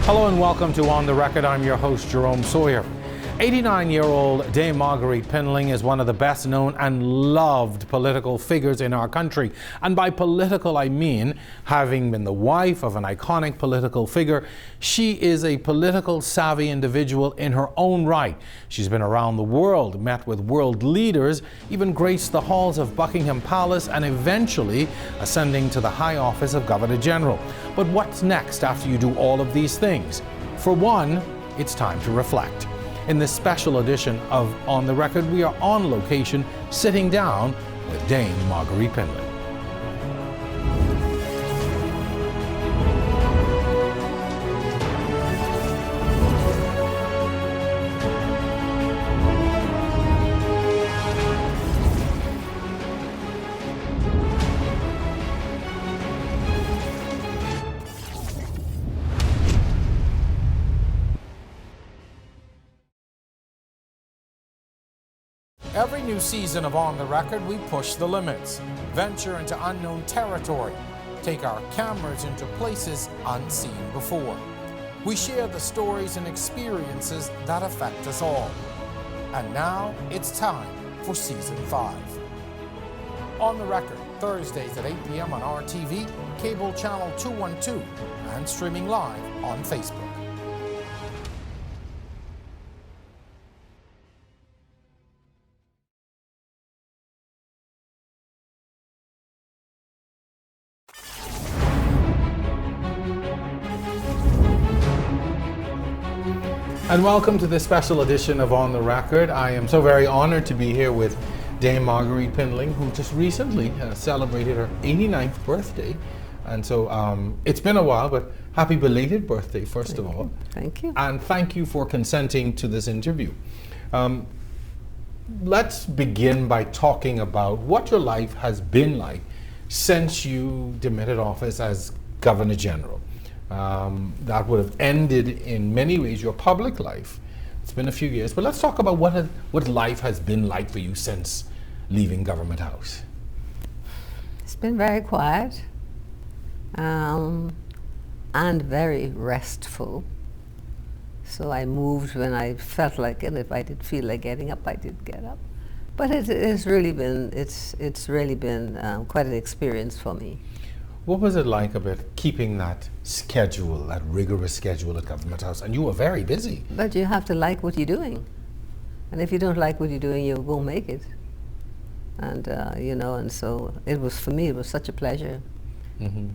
Hello and welcome to On the Record. I'm your host, Jerome Sawyer. 89-year-old Dame Marguerite Pindling is one of the best known and loved political figures in our country. And by political, I mean, having been the wife of an iconic political figure, she is a political savvy individual in her own right. She's been around the world, met with world leaders, even graced the halls of Buckingham Palace, and eventually ascending to the high office of Governor General. But what's next after you do all of these things? For one, it's time to reflect. In this special edition of On the Record, we are on location, sitting down with Dame Marguerite Pindling. Every new season of On the Record, we push the limits, venture into unknown territory, take our cameras into places unseen before. We share the stories and experiences that affect us all. And now it's time for Season 5. On the Record, Thursdays at 8 p.m. on RTV, cable channel 212, and streaming live on Facebook. And welcome to this special edition of On the Record. I am so very honored to be here with Dame Marguerite Pindling, who just recently celebrated her 89th birthday. And so it's been a while, but happy belated birthday, first of all. Thank you. And thank you for consenting to this interview. Let's begin by talking about what your life has been like since you demitted office as Governor General. That would have ended in many ways your public life. It's been a few years, but let's talk about what life has been like for you since leaving Government House. It's been very quiet and very restful. So I moved when I felt like it. If I did feel like getting up, I did get up. But it's really been quite an experience for me. What was it like about keeping that schedule, that rigorous schedule at Government House? And you were very busy. But you have to like what you're doing. And if you don't like what you're doing, you won't make it. And, and so it was, for me, it was such a pleasure. Mm-hmm.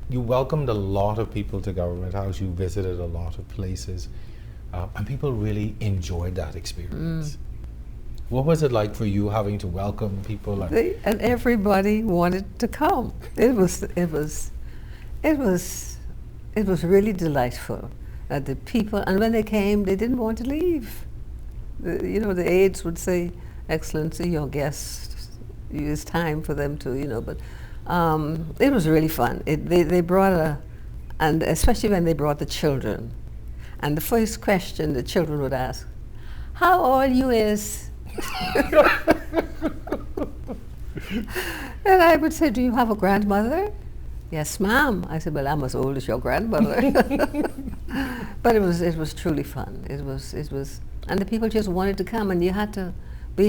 You welcomed a lot of people to Government House. You visited a lot of places. And people really enjoyed that experience. What was it like for you having to welcome people? And everybody wanted to come. It was really delightful. The people, and when they came, they didn't want to leave. The aides would say, "Excellency, your guests, it's time for them to," But it was really fun. They brought and especially when they brought the children, and the first question the children would ask, "How old you is?" And I would say, "Do you have a grandmother?" "Yes, ma'am." I said, "Well, I'm as old as your grandmother." But it was truly fun. It was, and the people just wanted to come, and we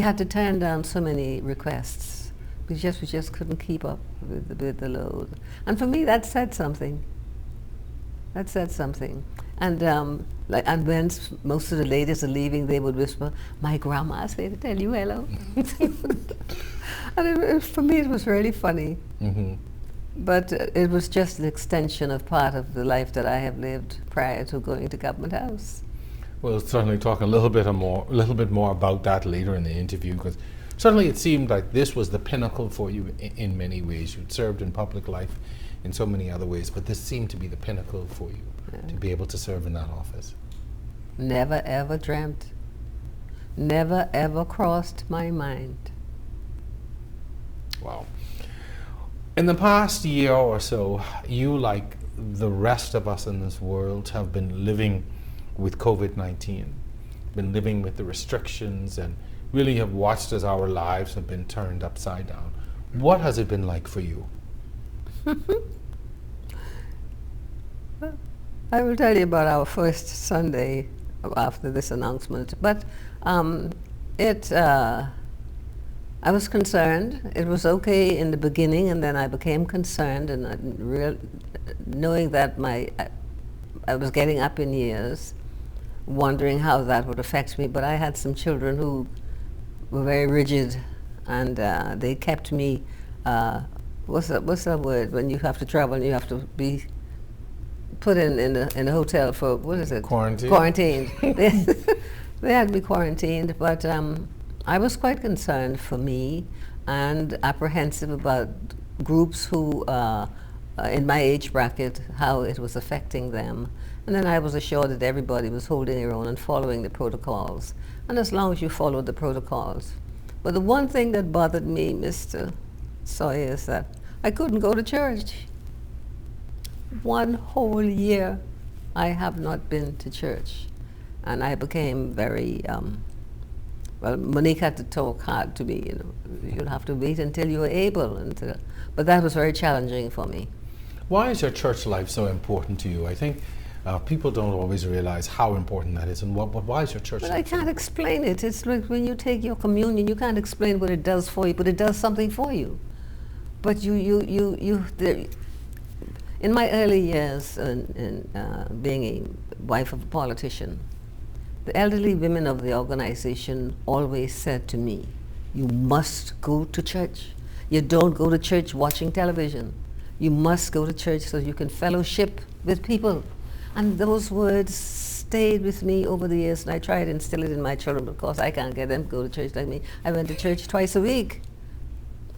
had to turn down so many requests. We just couldn't keep up with the load. And for me, that said something. And and when most of the ladies are leaving, they would whisper, "My grandma said to tell you hello." And for me, it was really funny. Mm-hmm. But it was just an extension of part of the life that I have lived prior to going to Government House. We'll certainly talk a little bit more about that later in the interview, because certainly it seemed like this was the pinnacle for you in many ways. You'd served in public life in so many other ways, but this seemed to be the pinnacle for you, to be able to serve in that office. Never ever dreamt, never ever crossed my mind. Wow. In the past year or so, you, like the rest of us in this world, have been living with COVID-19, been living with the restrictions, and really have watched as our lives have been turned upside down. What has it been like for you? I will tell you about our first Sunday after this announcement. But I was concerned. It was okay in the beginning, and then I became concerned, and knowing that I was getting up in years, wondering how that would affect me. But I had some children who were very rigid, and they kept me. What's that word when you have to travel and you have to be put in a hotel for, what is it? Quarantine. Quarantined. They had me quarantined, but I was quite concerned for me and apprehensive about groups who, in my age bracket, how it was affecting them. And then I was assured that everybody was holding their own and following the protocols. And as long as you followed the protocols. But the one thing that bothered me, Mr. Sawyer, is that I couldn't go to church. One whole year I have not been to church. And I became very, well, Monique had to talk hard to me, you'll have to wait until you're able. But that was very challenging for me. Why is your church life so important to you? I think people don't always realize how important that is, and why is your church life? But I can't explain it. It's like when you take your communion, you can't explain what it does for you, but it does something for you. But in my early years, being a wife of a politician, the elderly women of the organization always said to me, you must go to church. You don't go to church watching television. You must go to church so you can fellowship with people. And those words stayed with me over the years, and I tried to instill it in my children. Of course, I can't get them to go to church like me. I went to church twice a week.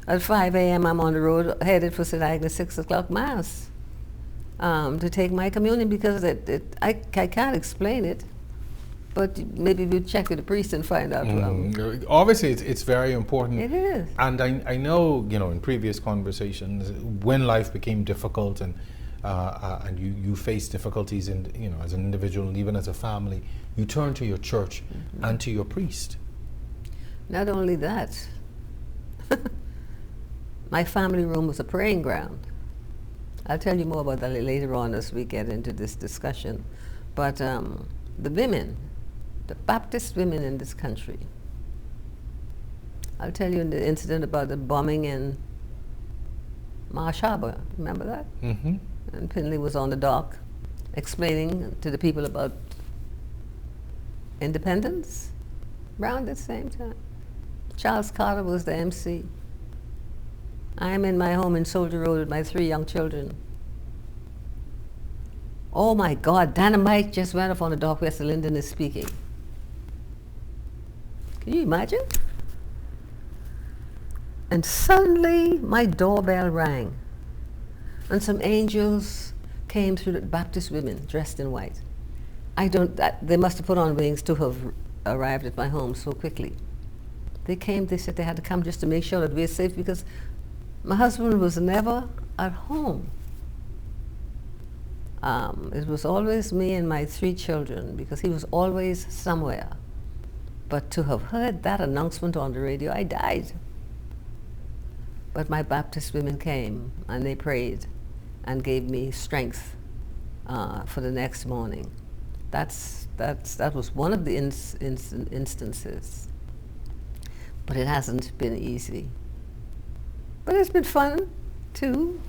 At 5 a.m., I'm on the road, headed for St. Agnes 6 o'clock Mass to take my communion, because I can't explain it. But maybe we'll check with the priest and find out. Obviously, it's very important. It is. And I know, in previous conversations, when life became difficult and you face difficulties, as an individual and even as a family, you turn to your church and to your priest. Not only that, my family room was a praying ground. I'll tell you more about that later on as we get into this discussion. But the women, the Baptist women in this country, I'll tell you the incident about the bombing in Marsh Harbor. Remember that? Mm-hmm. And Pindling was on the dock explaining to the people about independence around the same time. Charles Carter was the MC. I'm in my home in Soldier Road with my 3 young children. Oh my God, dynamite just went off on the dock where Lynden is speaking. Can you imagine? And suddenly my doorbell rang, and some angels came through, the Baptist women dressed in white. They must have put on wings to have arrived at my home so quickly. They came, they said they had to come just to make sure that we're safe, because my husband was never at home. It was always me and my 3 children, because he was always somewhere. But to have heard that announcement on the radio, I died. But my Baptist women came and they prayed and gave me strength for the next morning. That was one of the instances. But it hasn't been easy. But it's been fun too.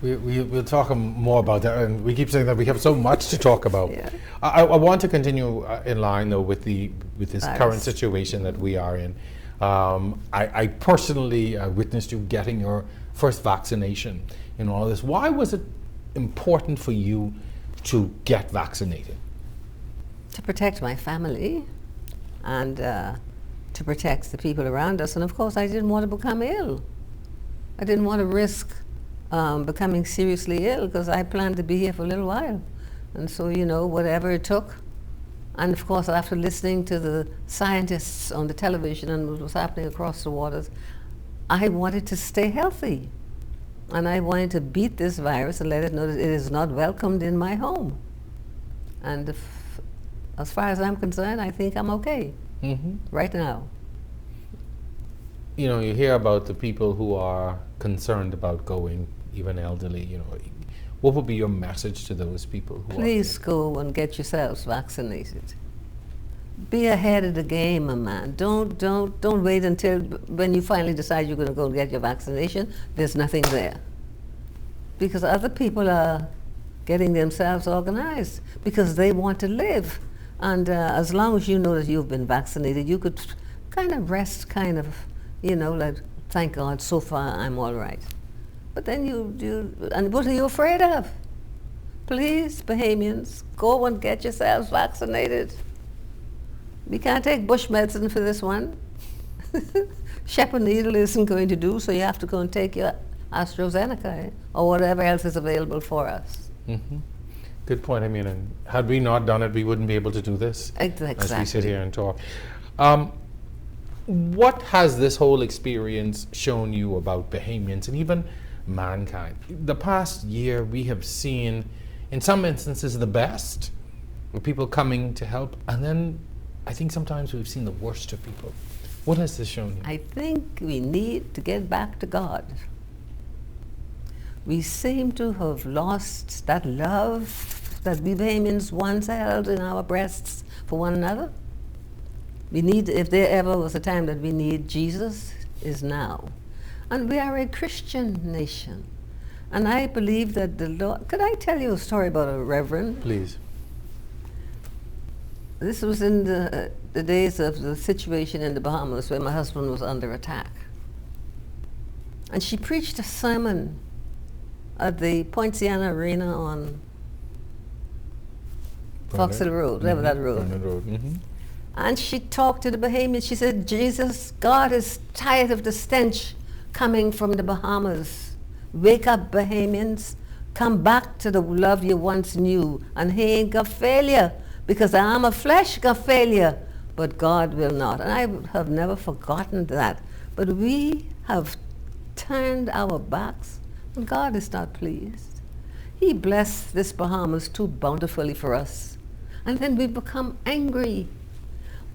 We'll talk more about that, and we keep saying that we have so much to talk about. Yeah. I want to continue in line though with this current situation that we are in. I personally witnessed you getting your first vaccination in all this. Why was it important for you to get vaccinated? To protect my family and to protect the people around us. And of course, I didn't want to become ill. I didn't want to risk becoming seriously ill, because I planned to be here for a little while. And so, whatever it took. And of course, after listening to the scientists on the television and what was happening across the waters, I wanted to stay healthy. And I wanted to beat this virus and let it know that it is not welcomed in my home. And as far as I'm concerned, I think I'm okay right now. You hear about the people who are concerned about going, even elderly, what would be your message to those people who Please go and get yourselves vaccinated. Be ahead of the game, my man. Don't wait until when you finally decide you're going to go and get your vaccination. There's nothing there, because other people are getting themselves organized because they want to live. And as long as you know that you've been vaccinated, you could kind of rest, like, thank God, so far I'm all right. But then and what are you afraid of? Please, Bahamians, go and get yourselves vaccinated. We can't take bush medicine for this one. Shepherd needle isn't going to do, so you have to go and take your AstraZeneca or whatever else is available for us. Mm-hmm. Good point. I mean, and had we not done it, we wouldn't be able to do this. Exactly. As we sit here and talk. What has this whole experience shown you about Bahamians and even mankind? The past year, we have seen, in some instances, the best, with people coming to help, and then I think sometimes we've seen the worst of people. What has this shown you? I think we need to get back to God. We seem to have lost that love that we Bahamians once held in our breasts for one another. We need, if there ever was a time that we need Jesus, is now. And we are a Christian nation. And I believe that the Lord... Could I tell you a story about a reverend? Please. This was in the days of the situation in the Bahamas where my husband was under attack. And she preached a sermon at the Point Siena Arena on Fox Hill Road, whatever that road. Mm-hmm. And she talked to the Bahamians. She said, Jesus, God is tired of the stench coming from the Bahamas. Wake up, Bahamians. Come back to the love you once knew. And he ain't got failure, because the arm of flesh got failure, but God will not. And I have never forgotten that. But we have turned our backs, and God is not pleased. He blessed this Bahamas too bountifully for us. And then we become angry.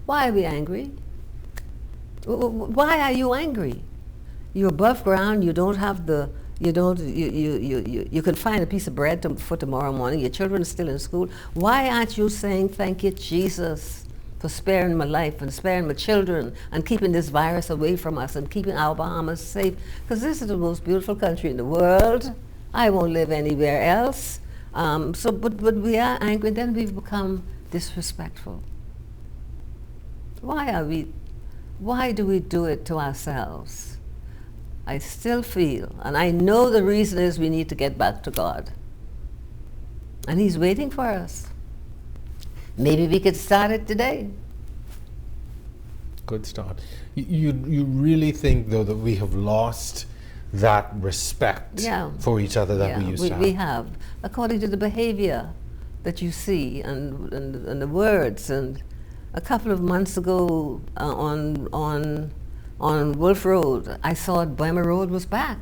Why are we angry? Why are you angry? You're above ground, you don't have the, you can find a piece of bread for tomorrow morning, your children are still in school. Why aren't you saying, thank you, Jesus, for sparing my life and sparing my children and keeping this virus away from us and keeping our Bahamas safe? Because this is the most beautiful country in the world. I won't live anywhere else. But we are angry, then we've become disrespectful. Why do we do it to ourselves? I still feel, and I know the reason is we need to get back to God. And he's waiting for us. Maybe we could start it today. Good start. You really think, though, that we have lost that respect for each other that we used to have? We have, according to the behavior that you see and the words. And a couple of months ago on Wolf Road, I saw Burma Road was back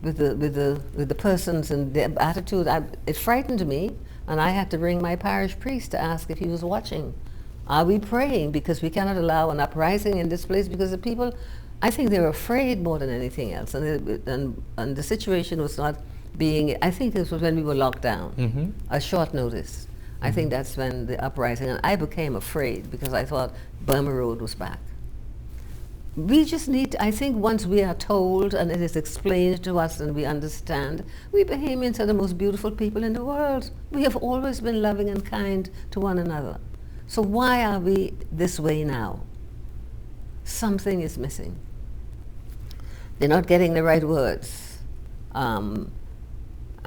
with the persons and the attitude. It frightened me, and I had to ring my parish priest to ask if he was watching. Are we praying? Because we cannot allow an uprising in this place, because the people, I think they were afraid more than anything else, and the situation was not being. I think this was when we were locked down, a short notice. I think that's when the uprising, and I became afraid because I thought Burma Road was back. We just need, I think once we are told and it is explained to us and we understand, we Bahamians are the most beautiful people in the world. We have always been loving and kind to one another. So why are we this way now? Something is missing. They're not getting the right words. And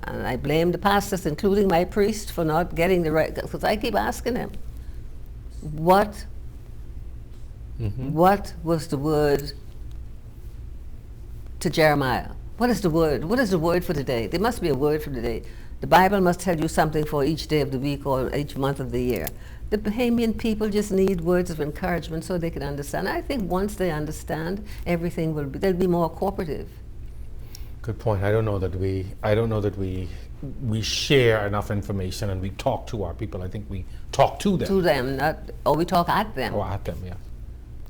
I blame the pastors, including my priest, for not getting the right, because I keep asking him, what was the word to Jeremiah? What is the word? What is the word for today? There must be a word for today. The Bible must tell you something for each day of the week or each month of the year. The Bahamian people just need words of encouragement so they can understand. I think once they understand, everything will be, they'll be more cooperative. Good point. I don't know that we share enough information and we talk to our people. I think we talk to them. To them, or we talk at them. Or at them, yeah.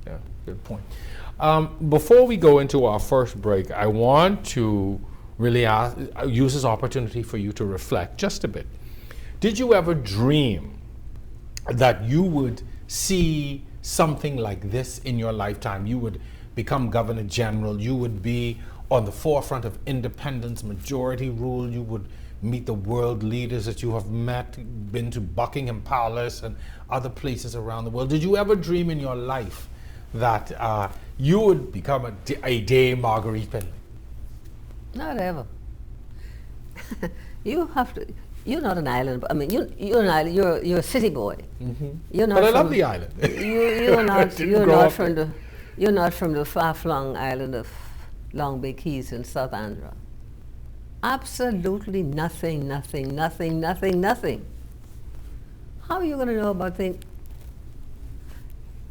Yeah, good point. Before we go into our first break, I want to really use this opportunity for you to reflect just a bit. Did you ever dream that you would see something like this in your lifetime? You would become Governor General, you would be on the forefront of independence, majority rule, you would meet the world leaders that you have met, been to Buckingham Palace and other places around the world. Did you ever dream in your life that you would become a Dame Marguerite Pindling? Not ever. You have to. You're not an island. I mean, you're an island. You're a city boy. Mm-hmm. You're not. But I love the island. You're not. You're not from the far-flung island of Long Bay Keys in South Andhra. Absolutely nothing. How are you going to know about things?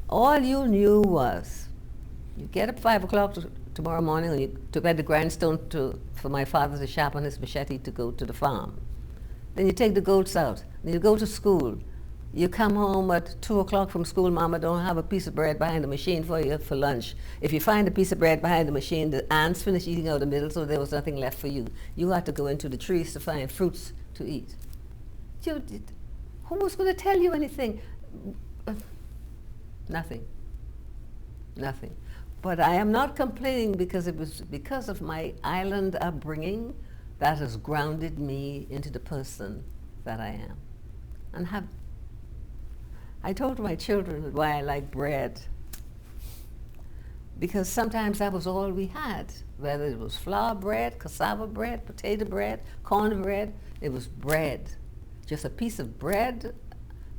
All you knew was you get up 5 o'clock tomorrow morning and you took at the grindstone for my father to sharpen his machete to go to the farm. Then you take the goats out. Then you go to school. You come home at 2 o'clock from school. Mama don't have a piece of bread behind the machine for you for lunch. If you find a piece of bread behind the machine, the ants finished eating out the middle, so there was nothing left for you. You had to go into the trees to find fruits to eat. Who was going to tell you anything? Nothing. But I am not complaining because it was because of my island upbringing that has grounded me into the person that I am. And I told my children why I like bread. Because sometimes that was all we had. Whether it was flour bread, cassava bread, potato bread, corn bread, it was bread. Just a piece of bread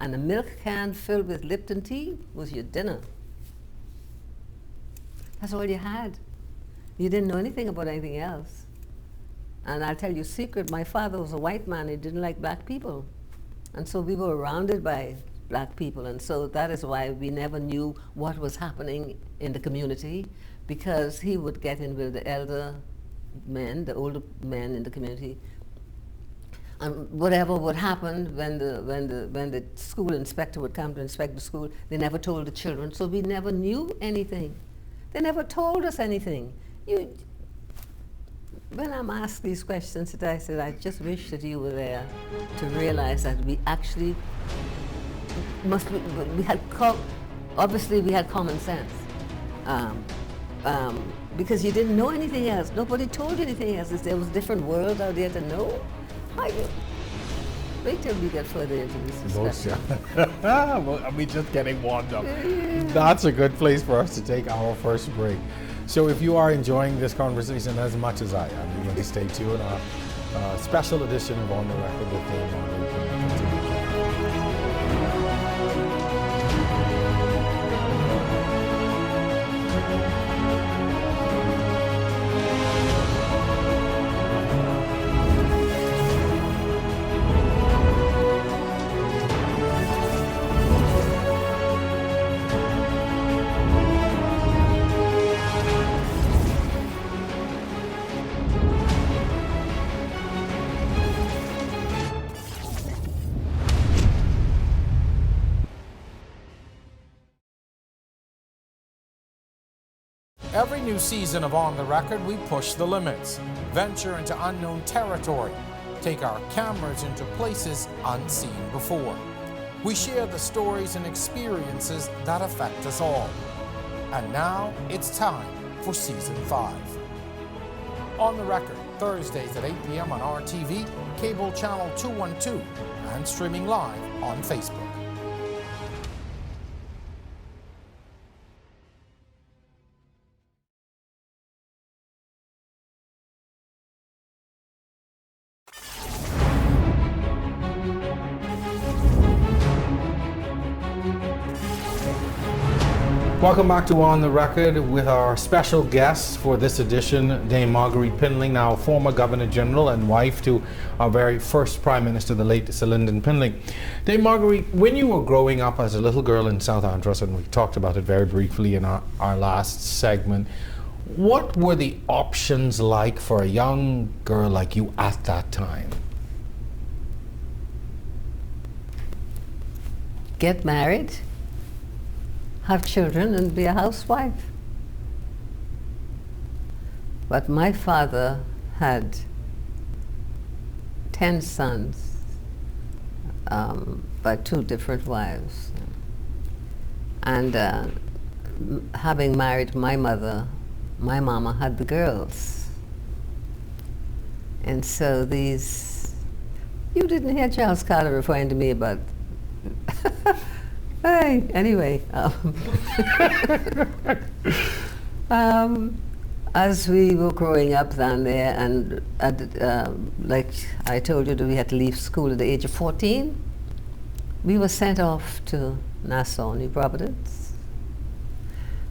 and a milk can filled with Lipton tea was your dinner. That's all you had. You didn't know anything about anything else. And I'll tell you a secret, my father was a white man, he didn't like black people. And so we were surrounded by black people, and so that is why we never knew what was happening in the community, because he would get in with the elder men, the older men in the community, and whatever would happen when the school inspector would come to inspect the school, they never told the children, so we never knew anything. They never told us anything. When I'm asked these questions today, I said, I just wish that you were there to realize that we actually obviously we had common sense. Because you didn't know anything else. Nobody told you anything else. There was a different world out there to know. Wait till we get further into this discussion. Well, we're just getting warmed up. That's a good place for us to take our first break. So if you are enjoying this conversation as much as I am, you're going to stay tuned. Our special edition of On the Record with Dame Marguerite Pindling. Every new season of On the Record, we push the limits, venture into unknown territory, take our cameras into places unseen before. We share the stories and experiences that affect us all. And now it's time for Season 5. On the Record, Thursdays at 8 p.m. on RTV, cable channel 212, and streaming live on Facebook. Welcome back to On the Record with our special guest for this edition, Dame Marguerite Pindling, now former Governor General and wife to our very first Prime Minister, the late Sir Lynden Pindling. Dame Marguerite, when you were growing up as a little girl in South Andhra, and we talked about it very briefly in our last segment, what were the options like for a young girl like you at that time? Get married, have children, and be a housewife. But my father had 10 sons by 2 different wives. And having married my mother, my mama had the girls. And so these, you didn't hear Charles Carter referring to me about, hey, anyway. As we were growing up down there, and like I told you that we had to leave school at the age of 14, we were sent off to Nassau, New Providence,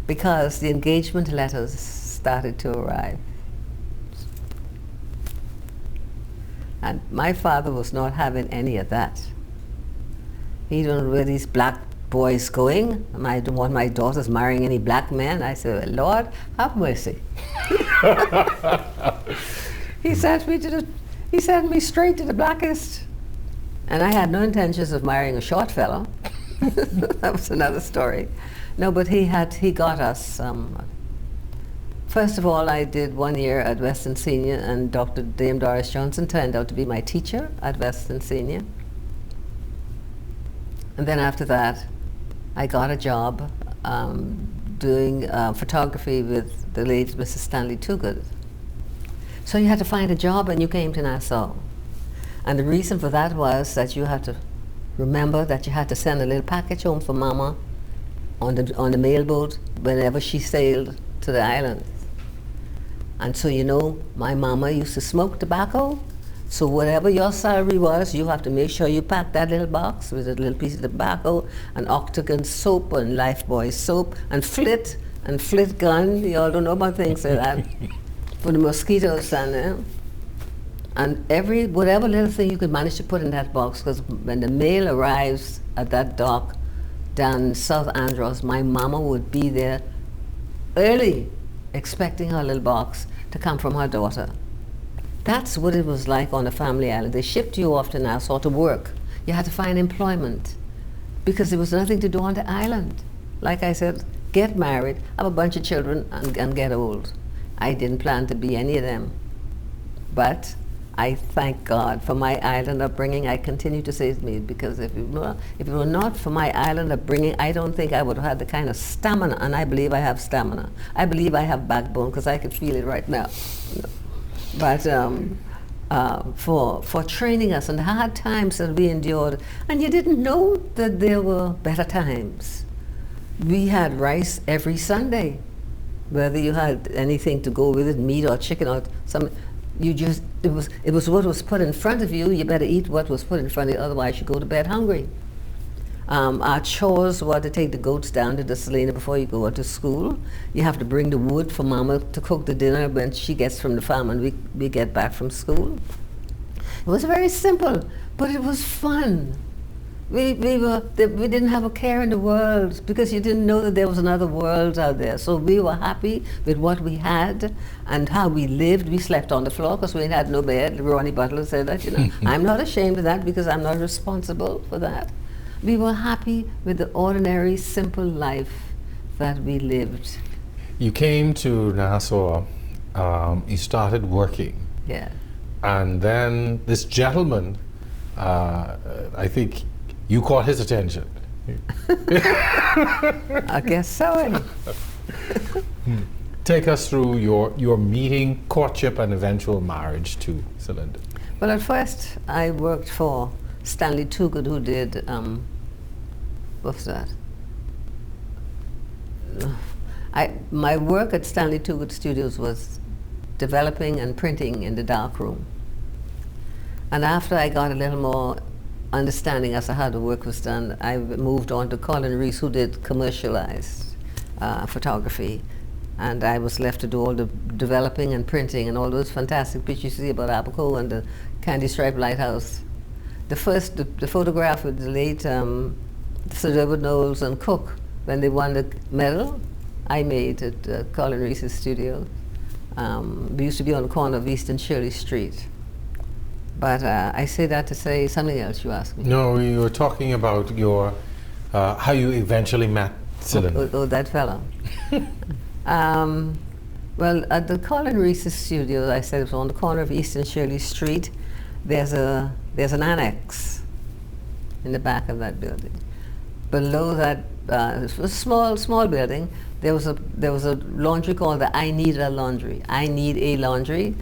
because the engagement letters started to arrive. And my father was not having any of that. He don't know where these black boys going. I don't want my daughters marrying any black men. I said, Lord, have mercy. He sent me straight to the blackest. And I had no intentions of marrying a short fellow. That was another story. No, but he got us. First of all, I did 1 year at Western Senior, and Dame Doris Johnson turned out to be my teacher at Western Senior. And then after that, I got a job doing photography with the late Mrs. Stanley Toogood. So you had to find a job, and you came to Nassau. And the reason for that was that you had to remember that you had to send a little package home for Mama on the mailboat whenever she sailed to the islands. And so, you know, my mama used to smoke tobacco, so whatever your salary was, you have to make sure you pack that little box with a little piece of tobacco and Octagon soap and Lifebuoy soap and flit gun. You all don't know about things like that. For the mosquitoes and whatever little thing you could manage to put in that box, because when the mail arrives at that dock down in South Andros, my mama would be there early, expecting her little box to come from her daughter. That's what it was like on a family island. They shipped you off to Nassau to work. You had to find employment because there was nothing to do on the island. Like I said, get married, have a bunch of children, and get old. I didn't plan to be any of them. But I thank God for my island upbringing. I continue to say it, because if it were not for my island upbringing, I don't think I would have had the kind of stamina, and I believe I have stamina. I believe I have backbone, because I can feel it right now. But for training us and the hard times that we endured, and you didn't know that there were better times. We had rice every Sunday, whether you had anything to go with it, meat or chicken or something. It was what was put in front of you. You better eat what was put in front of you, otherwise you go to bed hungry. Our chores were to take the goats down to the Salina before you go to school. You have to bring the wood for Mama to cook the dinner when she gets from the farm and we get back from school. It was very simple, but it was fun. We didn't have a care in the world, because you didn't know that there was another world out there. So we were happy with what we had and how we lived. We slept on the floor because we had no bed. Ronnie Butler said that, you know. I'm not ashamed of that, because I'm not responsible for that. We were happy with the ordinary, simple life that we lived. You came to Nassau, you started working. Yeah. And then this gentleman, I think you caught his attention. I guess so. Take us through your meeting, courtship, and eventual marriage to Lynden. Well, at first I worked for Stanley Toogood, who did, what's that? My work at Stanley Toogood Studios was developing and printing in the darkroom. And after I got a little more understanding as to how the work was done, I moved on to Colin Reese, who did commercialized photography. And I was left to do all the developing and printing and all those fantastic pictures you see about Abaco and the Candy Stripe Lighthouse. The photograph with the late Sir Edward Knowles and Cook, when they won the medal, I made at Colin Reese's studio. We used to be on the corner of East and Shirley Street. But I say that to say something else you asked me. No, you were talking about your how you eventually met Lynden. Oh, that fellow. Well, at the Colin Reese's studio, I said it was on the corner of East and Shirley Street. There's an annex in the back of that building. Below that, it was a small building. There was a laundry called the I Need a Laundry. I Need a Laundry.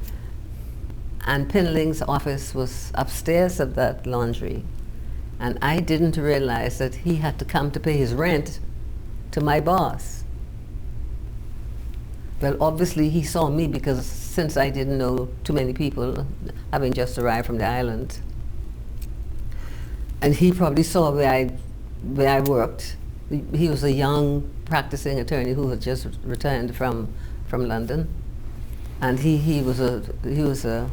And Pindling's office was upstairs of that laundry. And I didn't realize that he had to come to pay his rent to my boss. Well, obviously he saw me because since I didn't know too many people, having just arrived from the island. And he probably saw where I worked. He was a young practicing attorney who had just returned from London. And he was a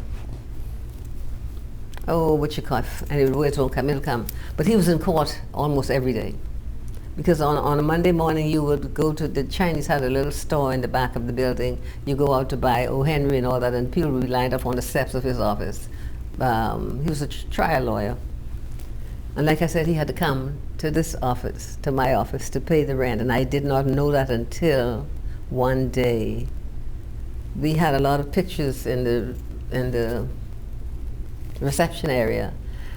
oh, what you call it? Anyway, words won't come, it'll come. But he was in court almost every day. Because on a Monday morning, you would go to, the Chinese had a little store in the back of the building. You go out to buy O. Henry and all that, and people would be lined up on the steps of his office. He was a trial lawyer. And like I said, he had to come to this office, to my office, to pay the rent. And I did not know that until one day. We had a lot of pictures in the reception area,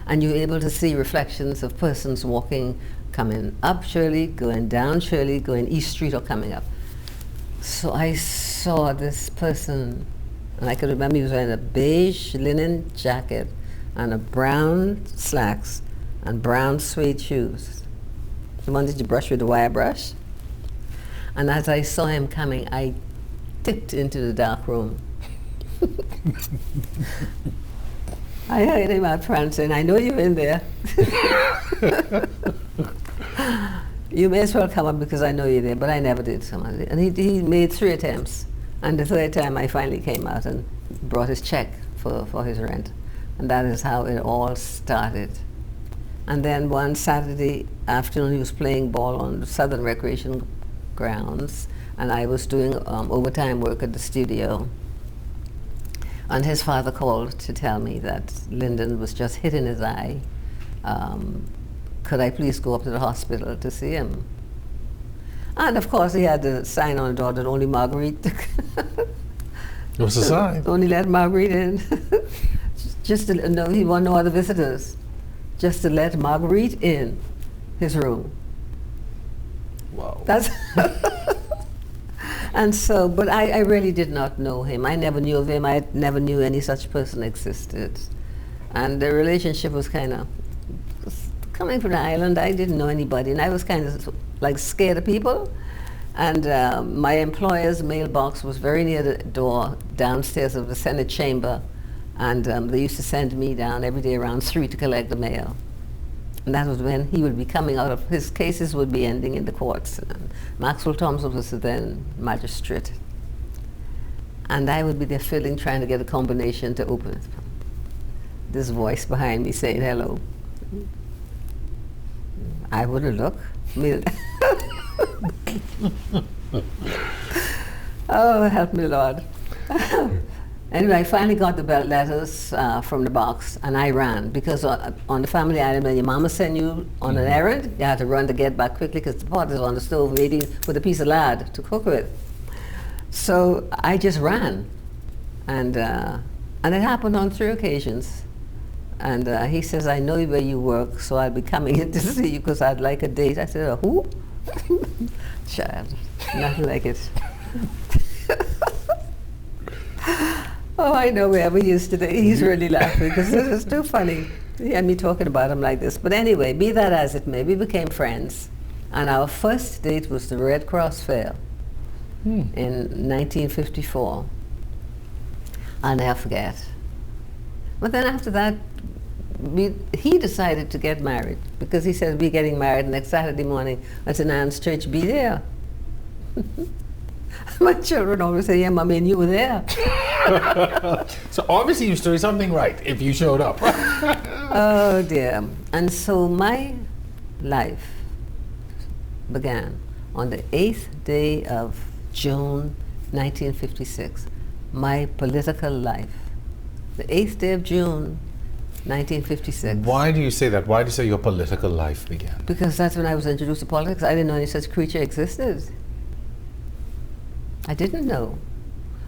and you were able to see reflections of persons walking, coming up Shirley, going down Shirley, going East Street or coming up. So I saw this person, and I could remember he was wearing a beige linen jacket and a brown slacks and brown suede shoes. The one that you brush with the wire brush. And as I saw him coming, I dipped into the dark room. I heard him out front saying, "I know you're in there. You may as well come up because I know you're there," but I never did come out. And he made 3 attempts. And the 3rd time I finally came out and brought his check for his rent. And that is how it all started. And then one Saturday afternoon he was playing ball on the Southern Recreation Grounds, and I was doing overtime work at the studio. And his father called to tell me that Lynden was just hit in his eye. Could I please go up to the hospital to see him? And of course he had the sign on the door that only Marguerite. What's the sign? Only let Marguerite in. Just to, no, he wanted no other visitors. Just to let Marguerite in his room. Wow. That's and so, but I really did not know him. I never knew of him. I never knew any such person existed. And the relationship was kind of, coming from the island, I didn't know anybody. And I was kind of like scared of people. And my employer's mailbox was very near the door downstairs of the Senate chamber. And they used to send me down every day around 3 to collect the mail. And that was when he would be coming out of, his cases would be ending in the courts. And Maxwell Thompson was the then magistrate. And I would be there fiddling, trying to get a combination to open it. This voice behind me saying hello. I wouldn't look. Oh, help me, Lord. Anyway, I finally got the letters from the box, and I ran, because on the family island, when your mama sent you on an errand, you had to run to get back quickly because the pot is on the stove waiting with a piece of lard to cook with. So I just ran, and it happened on 3 occasions. And he says, "I know where you work, so I'll be coming in to see you because I'd like a date." I said, "Who?" Child, nothing like it. Oh, I know where we used to do. He's really laughing because this is too funny. He had me talking about him like this. But anyway, be that as it may, we became friends. And our first date was the Red Cross Fair in 1954. I'll never forget. But then after that, he decided to get married because he said, "We're getting married next Saturday morning at St. Anne's Church. Be there." My children always say, "Yeah, Mommy, and you were there." So obviously you were doing something right if you showed up. Oh dear. And so my life began on the 8th day of June 1956. My political life. The 8th day of June 1956. Why do you say that? Why do you say your political life began? Because that's when I was introduced to politics. I didn't know any such creature existed. I didn't know.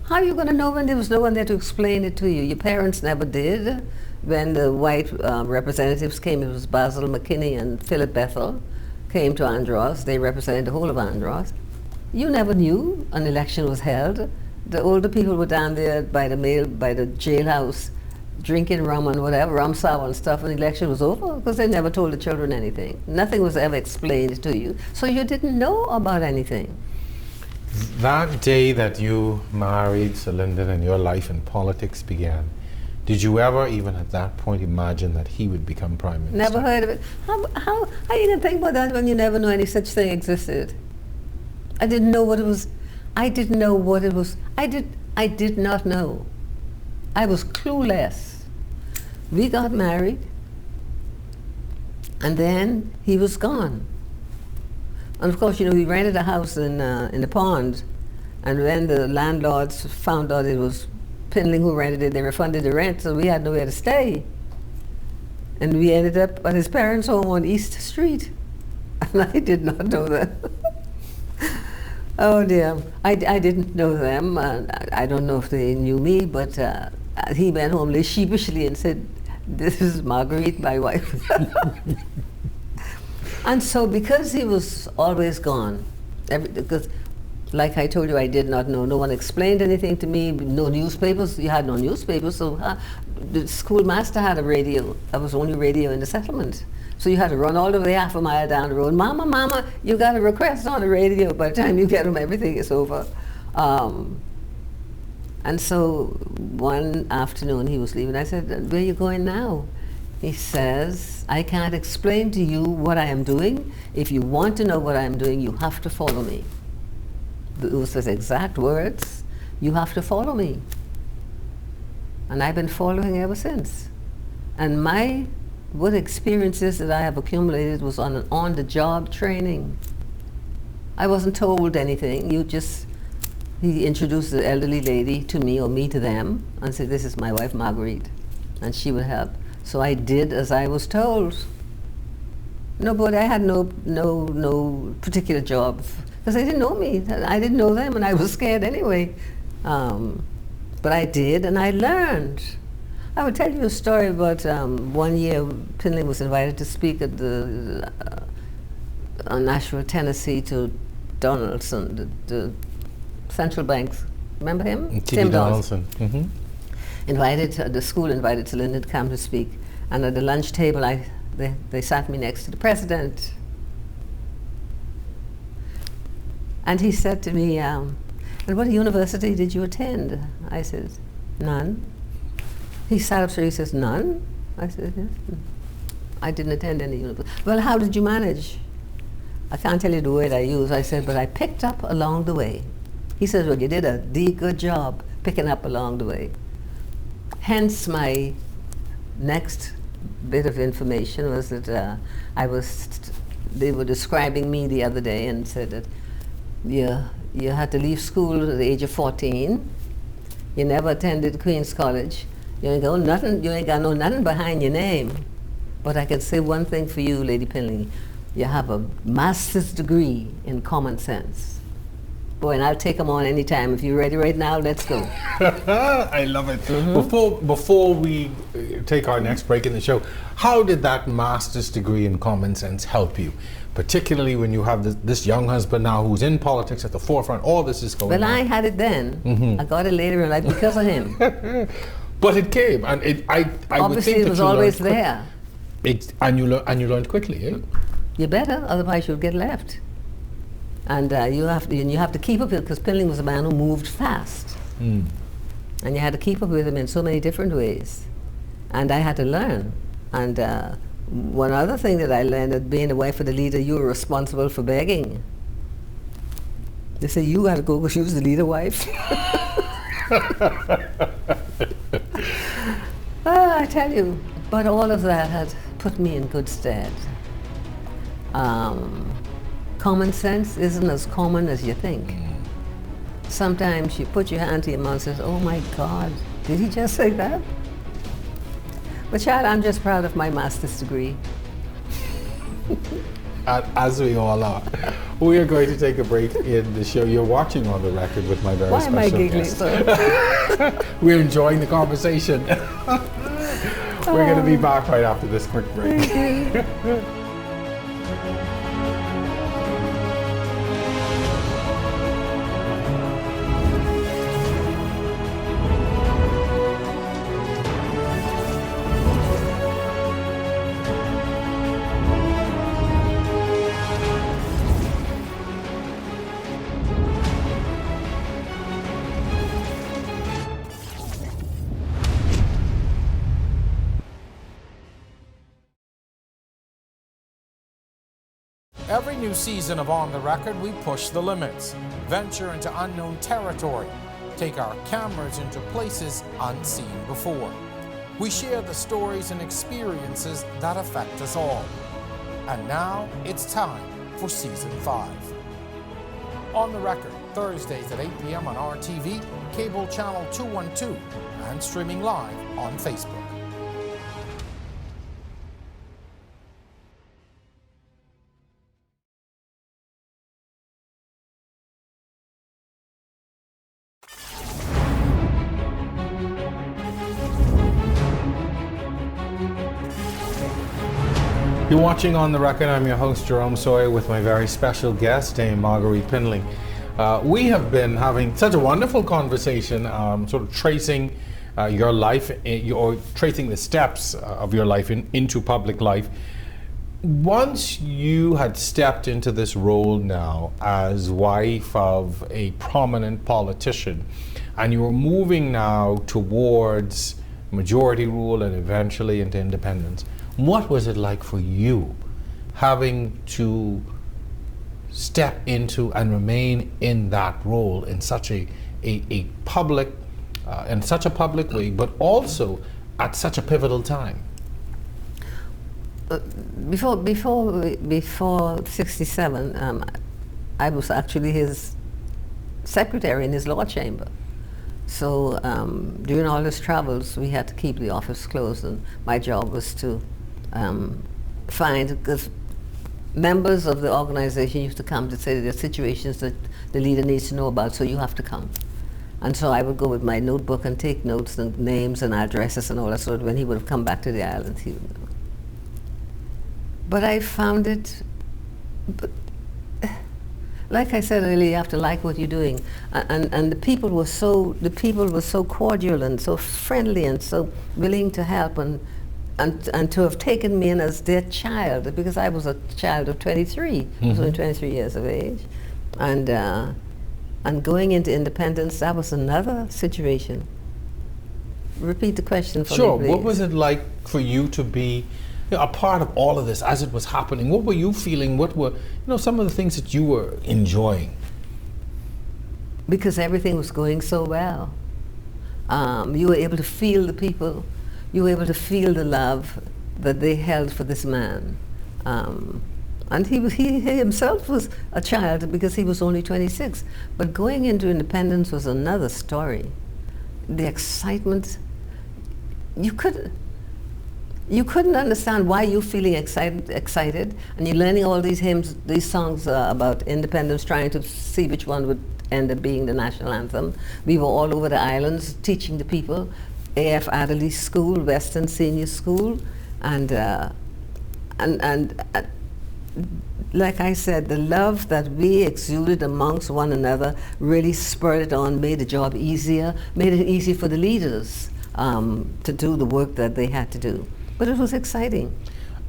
How are you going to know when there was no one there to explain it to you? Your parents never did. When the white representatives came, it was Basil McKinney and Philip Bethel came to Andros. They represented the whole of Andros. You never knew an election was held. The older people were down there by the jailhouse, drinking rum and whatever, rum sour and stuff, and the election was over because they never told the children anything. Nothing was ever explained to you, so you didn't know about anything. That day that you married Sir Lynden and your life in politics began, did you ever, even at that point, imagine that he would become Prime Minister? Never heard of it. How you can think about that when you never knew any such thing existed? I didn't know what it was. I didn't know what it was. I did not know. I was clueless. We got married, and then he was gone. And of course, you know, we rented a house in the pond, and when the landlords found out it was Pindling who rented it, they refunded the rent, so we had nowhere to stay. And we ended up at his parents' home on East Street, and I did not know that. Oh dear, I didn't know them. I don't know if they knew me, but he went home sheepishly and said, "This is Marguerite, my wife." And so because he was always gone, because like I told you, I did not know. No one explained anything to me. No newspapers. You had no newspapers, so the schoolmaster had a radio. That was the only radio in the settlement. So you had to run all the way half a mile down the road. Mama, Mama, you got a request on the radio. By the time you get home, everything is over. And so one afternoon he was leaving. I said, "Where are you going now?" He says, "I can't explain to you what I am doing. If you want to know what I am doing, you have to follow me." Those were his exact words. "You have to follow me." And I've been following ever since. And what experiences that I have accumulated was on an on-the-job training. I wasn't told anything. He introduced the elderly lady to me, or me to them, and said, "This is my wife, Marguerite," and she would help. So I did as I was told. No, but I had no particular job, because they didn't know me. I didn't know them, and I was scared anyway. But I did, and I learned. I would tell you a story about one year Pindling was invited to speak at the Nashville, Tennessee, to Donaldson, the central banks. Remember him? Tim Donaldson. Mm-hmm. The school invited Sir Lynden to come to speak. And at the lunch table, they sat me next to the president. And he said to me, "And what university did you attend?" I said, "None." He sat up straight, he says, "None?" I said, "Yes. I didn't attend any university." "Well, how did you manage?" I can't tell you the word I used. I said, "But I picked up along the way." He says, "Well, you did a good job picking up along the way." Hence my next bit of information was that they were describing me the other day and said that you had to leave school at the age of 14. You never attended Queen's College. You ain't got nothing behind your name. But I can say one thing for you, Lady Pindling. You have a master's degree in common sense. Boy, and I'll take them on anytime. If you're ready right now, let's go. I love it. Mm-hmm. Before we take our next break in the show, how did that master's degree in common sense help you? Particularly when you have this young husband now who's in politics at the forefront, all this is going on. Well, I had it then. Mm-hmm. I got it later in life because of him. But it came, and I obviously would think it was always there. And you learned quickly, eh? You better, otherwise you'll get left. And you have to keep up with it, because Pindling was a man who moved fast. And you had to keep up with him in so many different ways. And I had to learn. And one other thing that I learned, that being the wife of the leader, you were responsible for begging. They say, "You got to go because she was the leader wife." I tell you, but all of that had put me in good stead. Common sense isn't as common as you think. Sometimes you put your hand to your mouth and says, "Oh my God, did he just say that?" But child, I'm just proud of my master's degree. as we all are. We are going to take a break in the show. You're watching On the Record with my very Why special am I giggling, guest. sir? We're enjoying the conversation. We're going to be back right after this quick break. Every new season of On the Record, we push the limits, venture into unknown territory, take our cameras into places unseen before. We share the stories and experiences that affect us all. And now it's time for Season 5. On the Record, Thursdays at 8 p.m. on RTV, cable channel 212, and streaming live on Facebook. You're watching On the Record. I'm your host, Jerome Sawyer, with my very special guest, Dame Marguerite Pindling. We have been having such a wonderful conversation, sort of tracing your life, or tracing the steps of your life into public life. Once you had stepped into this role now as wife of a prominent politician, and you were moving now towards majority rule and eventually into independence, what was it like for you having to step into and remain in that role in such a public, in such a public way, but also at such a pivotal time? Before 67, I was actually his secretary in his law chamber. So during all his travels, we had to keep the office closed, and my job was to find, because members of the organization used to come to say there are situations that the leader needs to know about, so you have to come. And so I would go with my notebook and take notes and names and addresses and all that, so that when he would have come back to the island, he would know. But I found it, like I said earlier, you have to like what you're doing, and the people were so cordial and so friendly and so willing to help, and to have taken me in as their child, because I was a child of 23. I was only 23 years of age, and going into independence, that was another situation. Repeat the question for me, please. Sure. What was it like for you to be a part of all of this as it was happening? What were you feeling? What were some of the things that you were enjoying? Because everything was going so well. You were able to feel the people. You were able to feel the love that they held for this man. And he himself was a child because he was only 26. But going into independence was another story. The excitement, you couldn't understand why you're feeling excited, and you're learning all these hymns, these songs about independence, trying to see which one would end up being the national anthem. We were all over the islands teaching the people. A.F. Adderley School, Western Senior School, and like I said, the love that we exuded amongst one another really spurred it on, made the job easier, made it easy for the leaders to do the work that they had to do. But it was exciting.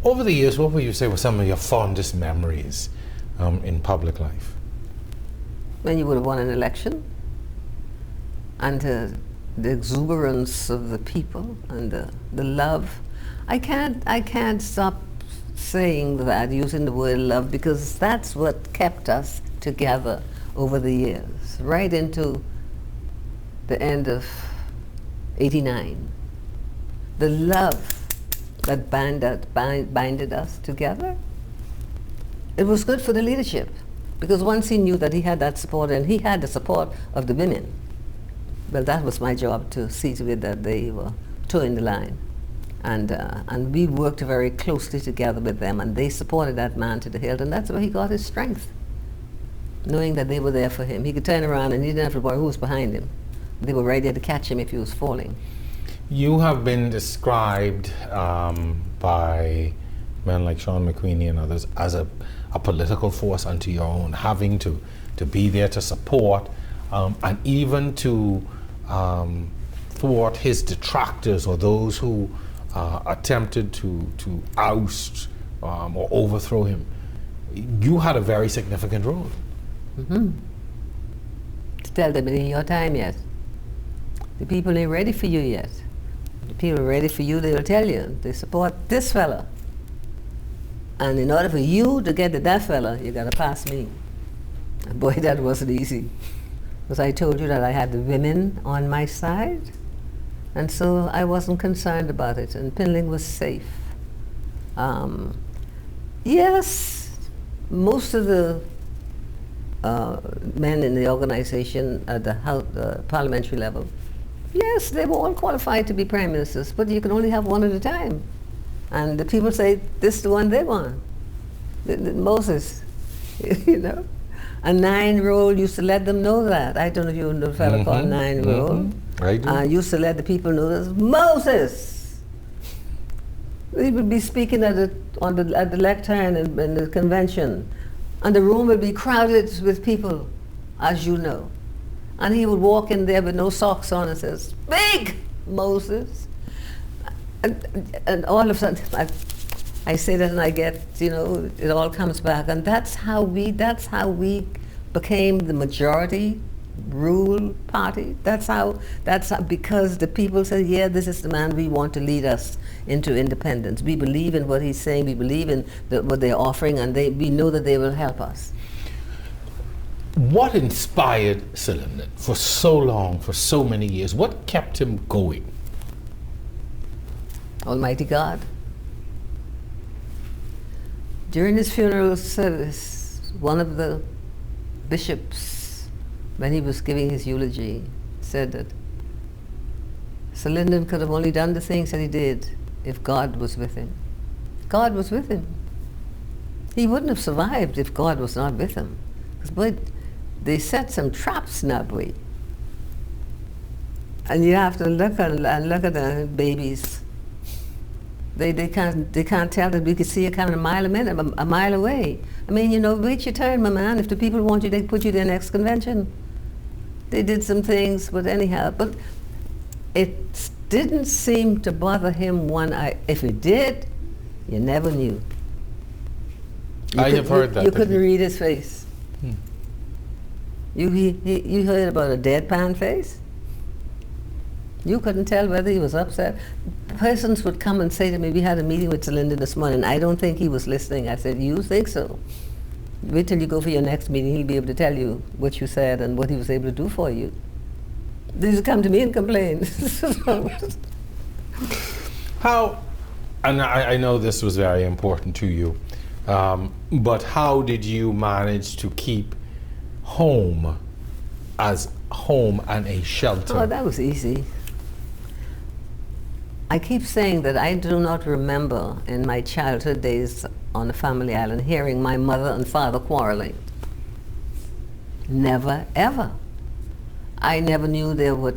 Over the years, what would you say were some of your fondest memories in public life? When you would have won an election, and the exuberance of the people and the love. I can't stop saying that, using the word love, because that's what kept us together over the years, right into the end of '89. The love that binded us together. It was good for the leadership, because once he knew that he had that support, and he had the support of the women, well, that was my job, to see to it that they were toeing the line. And we worked very closely together with them, and they supported that man to the hilt, and that's where he got his strength, knowing that they were there for him. He could turn around and he didn't have to worry who was behind him. They were right there to catch him if he was falling. You have been described by men like Sean McQueenie and others as a political force unto your own, having to be there to support and even to thwart his detractors or those who attempted to oust or overthrow him. You had a very significant role. Mm-hmm. To tell them it ain't your time yet. The people ain't ready for you yet. The people are ready for you, they will tell you. They support this fella. And in order for you to get to that fella, you gotta pass me. And boy, that wasn't easy. Because I told you that I had the women on my side, and so I wasn't concerned about it, and Pindling was safe. Yes, most of the men in the organization at the parliamentary level, yes, they were all qualified to be prime ministers, but you can only have one at a time. And the people say, this is the one they want. Moses, you know. A 9-year-old used to let them know that. I don't know if you know the fellow called 9-year-old. I do. Used to let the people know this. Moses! He would be speaking at the lectern in the convention, and the room would be crowded with people, as you know. And he would walk in there with no socks on and says, "Speak, Moses!" And all of a sudden, I say that and I get, you know, it all comes back. And that's how we became the majority rule party. That's how, because the people said, yeah, this is the man we want to lead us into independence. We believe in what he's saying, we believe in what they're offering, and we know that they will help us. What inspired Sir Lynden for so long, for so many years? What kept him going? Almighty God. During his funeral service, one of the bishops, when he was giving his eulogy, said that Sir Lynden could have only done the things that he did if God was with him. God was with him. He wouldn't have survived if God was not with him. Because they set some traps in that way. And you have to look at the babies. They can't tell that we could see you coming a mile a minute, a mile away. I mean, you know, wait your turn, my man. If the people want you, they put you there next convention. They did some things, but anyhow. But it didn't seem to bother him if it did, you never knew. I have heard that. You couldn't read his face. You heard about a deadpan face? You couldn't tell whether he was upset. Persons would come and say to me, we had a meeting with Sir Lynden this morning. I don't think he was listening. I said, you think so? Wait till you go for your next meeting. He'll be able to tell you what you said and what he was able to do for you. They just come to me and complain. How, and I know this was very important to you, but how did you manage to keep home as home and a shelter? Oh, that was easy. I keep saying that I do not remember in my childhood days on the family island hearing my mother and father quarreling. Never, ever. I never knew there was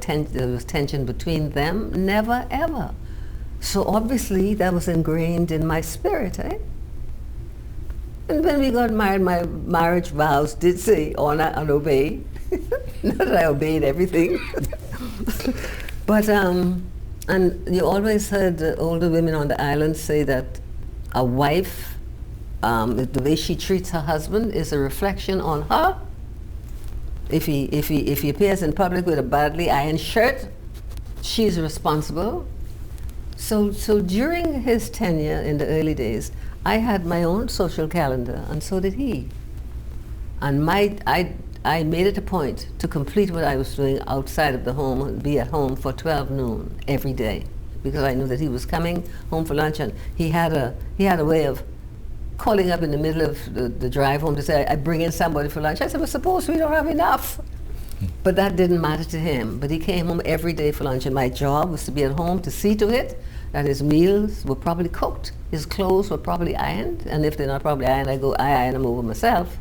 tension between them. Never, ever. So obviously that was ingrained in my spirit, eh? And when we got married, my marriage vows did say honor and obey. Not that I obeyed everything. But and you always heard the older women on the island say that a wife, the way she treats her husband is a reflection on her. If he appears in public with a badly ironed shirt, she's responsible. So during his tenure in the early days, I had my own social calendar, and so did he. And I made it a point to complete what I was doing outside of the home and be at home for 12 noon every day, because I knew that he was coming home for lunch, and he had a way of calling up in the middle of the drive home to say, I bring in somebody for lunch. I said, well, suppose we don't have enough. But that didn't matter to him. But he came home every day for lunch, and my job was to be at home to see to it that his meals were probably cooked, his clothes were probably ironed, and if they're not probably ironed, I iron them over myself.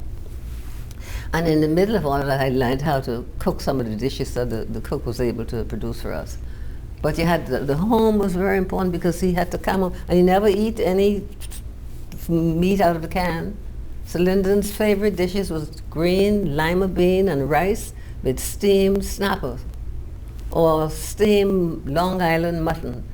And in the middle of all of that, I learned how to cook some of the dishes so the cook was able to produce for us. But you had the home was very important because he had to come home, and he never eat any meat out of the can. So Lyndon's favorite dishes was green lima bean and rice with steamed snapper or steamed Long Island mutton.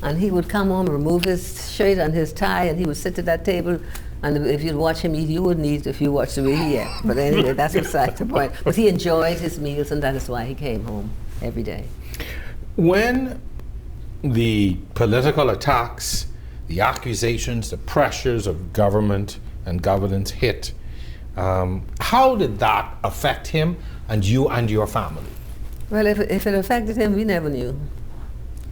And he would come home, remove his shirt and his tie, and he would sit at that table. And if you'd watch him eat, you wouldn't eat if you watched the way he ate. But anyway, that's beside the point. But he enjoyed his meals, and that is why he came home every day. When the political attacks, the accusations, the pressures of government and governance hit, how did that affect him and you and your family? Well, if it affected him, we never knew.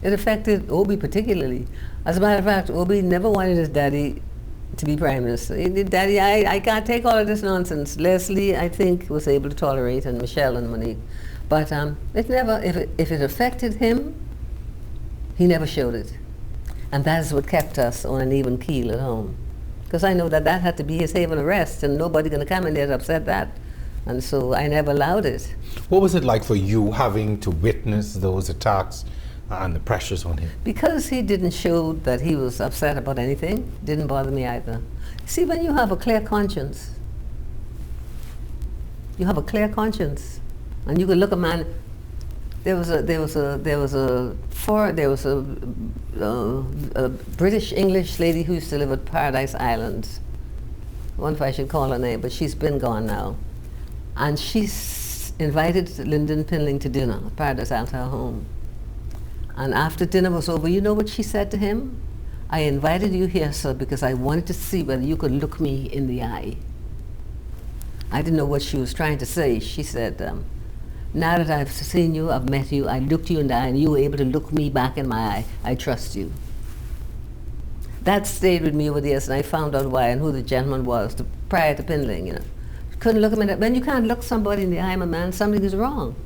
It affected Obi particularly. As a matter of fact, Obi never wanted his daddy to be prime minister. He did, Daddy, I can't take all of this nonsense. Leslie, I think, was able to tolerate, and Michelle and Monique. But it never, if it affected him, he never showed it. And that is what kept us on an even keel at home. Because I know that had to be his haven of rest, and nobody going to come in there to upset that. And so I never allowed it. What was it like for you having to witness those attacks and the pressures on him? Because he didn't show that he was upset about anything, didn't bother me either. See, when you have a clear conscience, and you could look a man. There was a British English lady who used to live at Paradise Island. I wonder if I should call her name, but she's been gone now. And she invited Lynden Pindling to dinner at Paradise Island, her home. And after dinner was over, you know what she said to him? I invited you here, sir, because I wanted to see whether you could look me in the eye. I didn't know what she was trying to say. She said, now that I've seen you, I've met you, I looked you in the eye, and you were able to look me back in my eye. I trust you. That stayed with me over the years, and I found out why and who the gentleman was prior to Pindling, you know. Couldn't look him in the eye. When you can't look somebody in the eye, my man, something is wrong.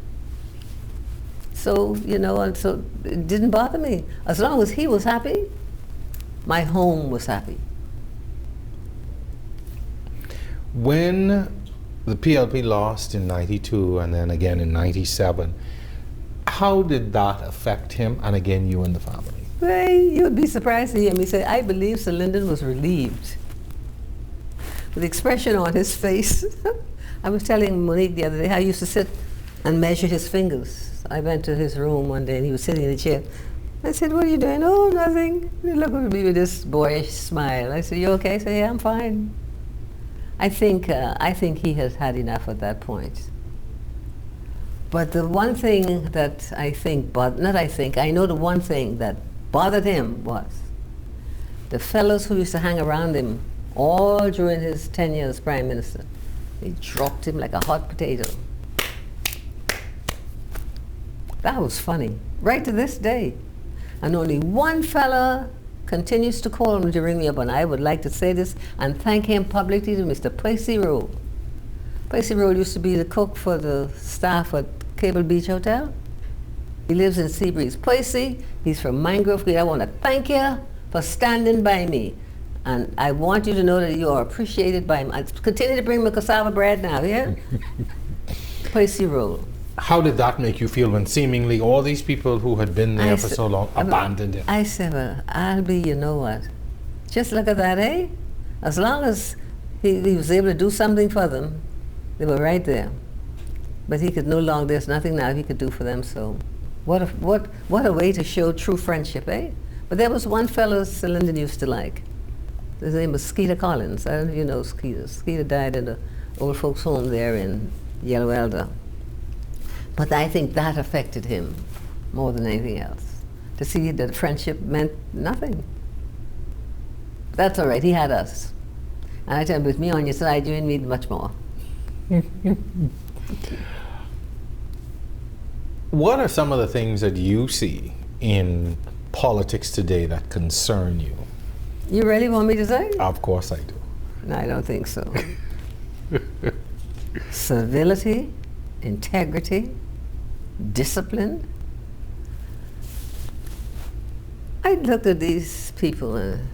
So, you know, and so it didn't bother me. As long as he was happy, my home was happy. When the PLP lost in 92 and then again in 97, how did that affect him and again you and the family? Well, you would be surprised to hear me say, I believe Sir Lynden was relieved. With the expression on his face. I was telling Monique the other day how I used to sit and measure his fingers. I went to his room one day and he was sitting in a chair. I said, what are you doing? Oh, nothing. He looked at me with this boyish smile. I said, you okay? I said, yeah, I'm fine. I think he has had enough at that point. But the one thing that I know the one thing that bothered him was the fellows who used to hang around him all during his tenure as Prime Minister. They dropped him like a hot potato. That was funny, right to this day. And only one fella continues to call him to ring me up, and I would like to say this and thank him publicly to Mr. Placey Rowe. Placey Rowe used to be the cook for the staff at Cable Beach Hotel. He lives in Seabreeze. Placey, he's from Mangrove Creek. I want to thank you for standing by me. And I want you to know that you are appreciated by him. I continue to bring me cassava bread now, yeah? Placey Rowe. How did that make you feel when seemingly all these people who had been there for so long abandoned him? I said, well, I'll be, you know what? Just look at that, eh? As long as he was able to do something for them, they were right there. But he could no longer, there's nothing now he could do for them, so what a way to show true friendship, eh? But there was one fellow Sir Lynden used to like. His name was Skeeter Collins. I don't know if you know Skeeter. Skeeter died in the old folks' home there in Yellow Elder. But I think that affected him more than anything else. To see that friendship meant nothing. That's all right, he had us. And I tell you, with me on your side, you need much more. What are some of the things that you see in politics today that concern you? You really want me to say? Of course I do. No, I don't think so. Civility, integrity, discipline. I look at these people and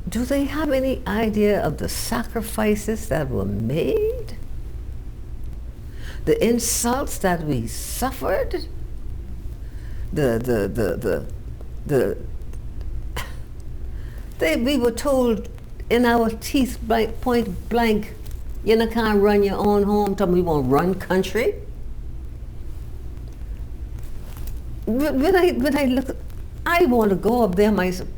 do they have any idea of the sacrifices that were made? The insults that we suffered? We were told in our teeth, point blank, you can't run your own home. Tell me we won't run country. When I look, I want to go up there myself.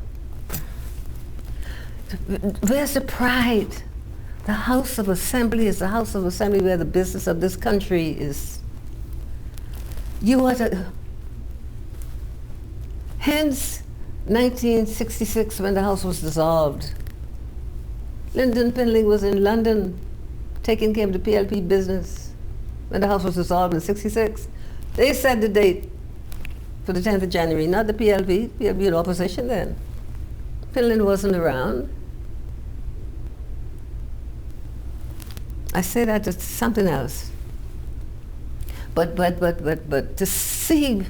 Where's the pride? The House of Assembly is the House of Assembly where the business of this country is. You are the, hence 1966 when the House was dissolved. Lynden Pindling was in London taking care of the PLP business when the House was dissolved in 66. They set the date for the 10th of January, not the PLP. PLP in opposition then. Pindling wasn't around. I say that it's something else. But to see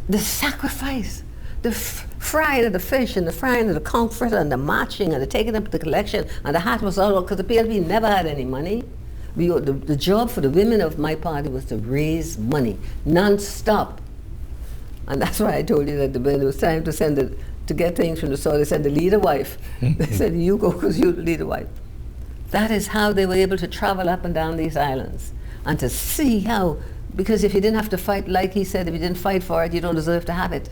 the sacrifice, the frying of the fish and the frying of the conch fritter and the marching and the taking them to the collection and the hat was all, because the PLP never had any money. The job for the women of my party was to raise money, non-stop. And that's why I told you that when it was time to send it, to get things from the store, they said the leader wife. They said, you go because you're the leader wife. That is how they were able to travel up and down these islands. And to see how, because if you didn't have to fight, like he said, if you didn't fight for it, you don't deserve to have it.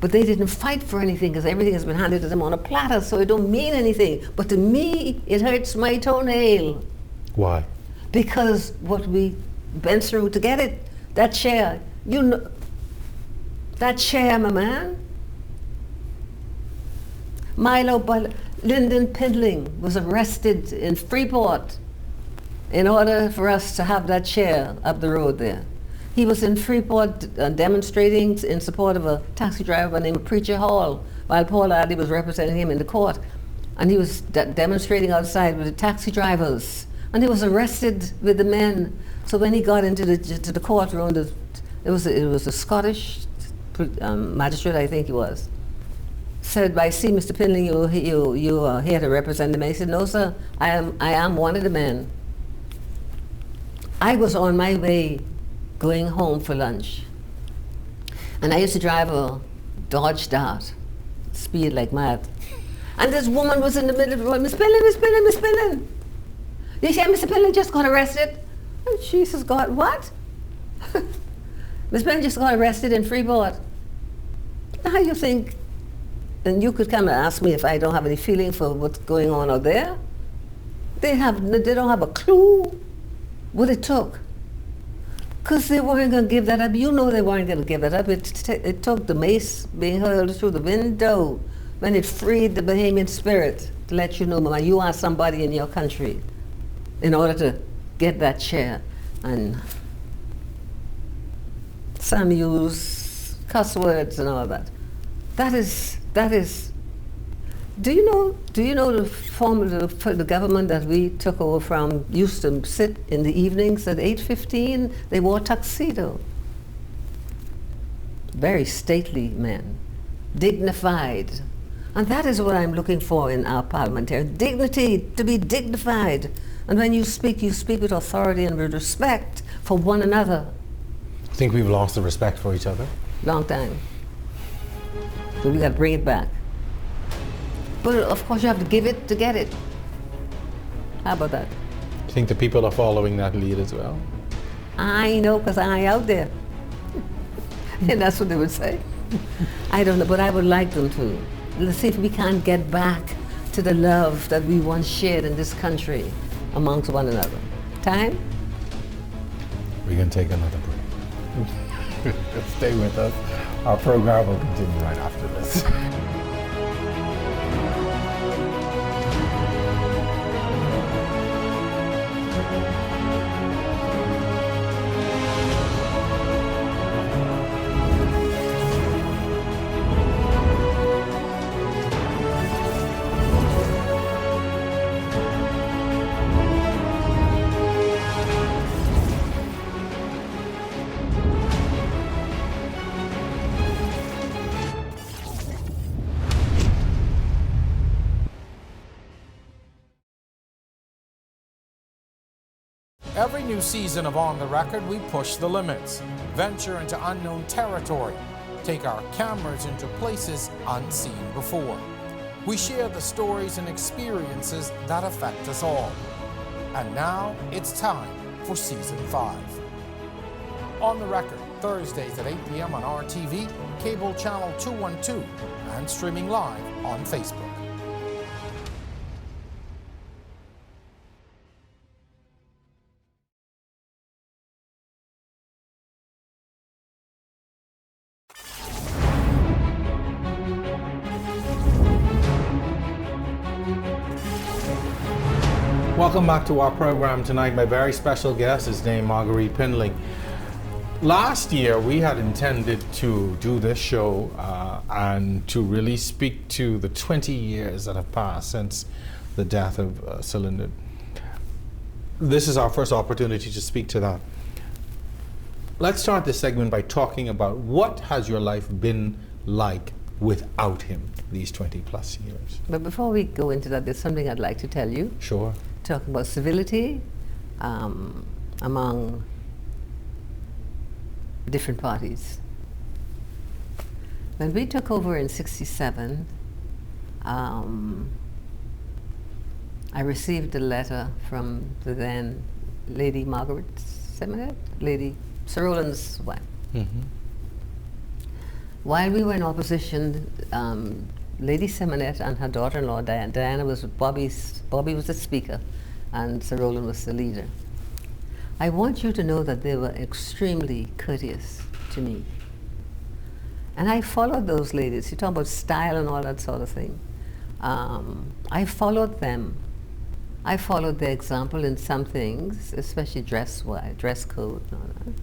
But they didn't fight for anything because everything has been handed to them on a platter, so it don't mean anything. But to me, it hurts my toenail. Why? Because what we went through to get it, that chair, you know, that chair, my man. Lynden Pindling was arrested in Freeport in order for us to have that chair up the road there. He was in Freeport demonstrating in support of a taxi driver named Preacher Hall, while Paul Addy was representing him in the court. And he was demonstrating outside with the taxi drivers. And he was arrested with the men. So when he got into the courtroom, it was a Scottish magistrate, I think he was. Said, I see, Mr. Pindling, you are here to represent the men. He said, no, sir, I am one of the men. I was on my way going home for lunch. And I used to drive a Dodge Dart, speed like mad. And this woman was in the middle of the road, Miss Pindling, Miss Pindling, Miss Pindling. They said, Mr. Pindling just got arrested. And she says, God, what? Miss Pindling just got arrested in Freeport. How you think? And you could come and ask me if I don't have any feeling for what's going on out there. They don't have a clue what it took. Because they weren't going to give that up. You know they weren't going to give it up. It took the mace being hurled through the window when it freed the Bahamian spirit to let you know, Mama, you are somebody in your country in order to get that chair. And some use cuss words and all that. That is, do you know the government that we took over from used to sit in the evenings at 8:15? They wore tuxedo. Very stately men, dignified. And that is what I'm looking for in our parliamentarians. Dignity, to be dignified. And when you speak with authority and with respect for one another. I think we've lost the respect for each other. Long time. So we got to bring it back. But of course you have to give it to get it. How about that? I think the people are following that lead as well. I know, because I out there. And that's what they would say. I don't know, but I would like them to. Let's see if we can't get back to the love that we once shared in this country amongst one another. Time? We're going to take another break. Stay with us. Our program will continue right after this. Every new season of On the Record, we push the limits, venture into unknown territory, take our cameras into places unseen before. We share the stories and experiences that affect us all. And now it's time for Season 5. On the Record, Thursdays at 8 p.m. on RTV, cable channel 212, and streaming live on Facebook. Welcome back to our program tonight. My very special guest is named Marguerite Pindling. Last year, we had intended to do this show and to really speak to the 20 years that have passed since the death of Lynden. This is our first opportunity to speak to that. Let's start this segment by talking about what has your life been like without him these 20 plus years. But before we go into that, there's something I'd like to tell you. Sure. Talking about civility among different parties. When we took over in '67, I received a letter from the then Lady Marguerite Pindling, Lady Sir Rowland's wife. Mm-hmm. While we were in opposition, Lady Seminette and her daughter-in-law Diana was Bobby was the speaker and Sir Rowland was the leader. I want you to know that they were extremely courteous to me. And I followed those ladies. You talk about style and all that sort of thing. I followed them. I followed their example in some things, especially dress code and all that.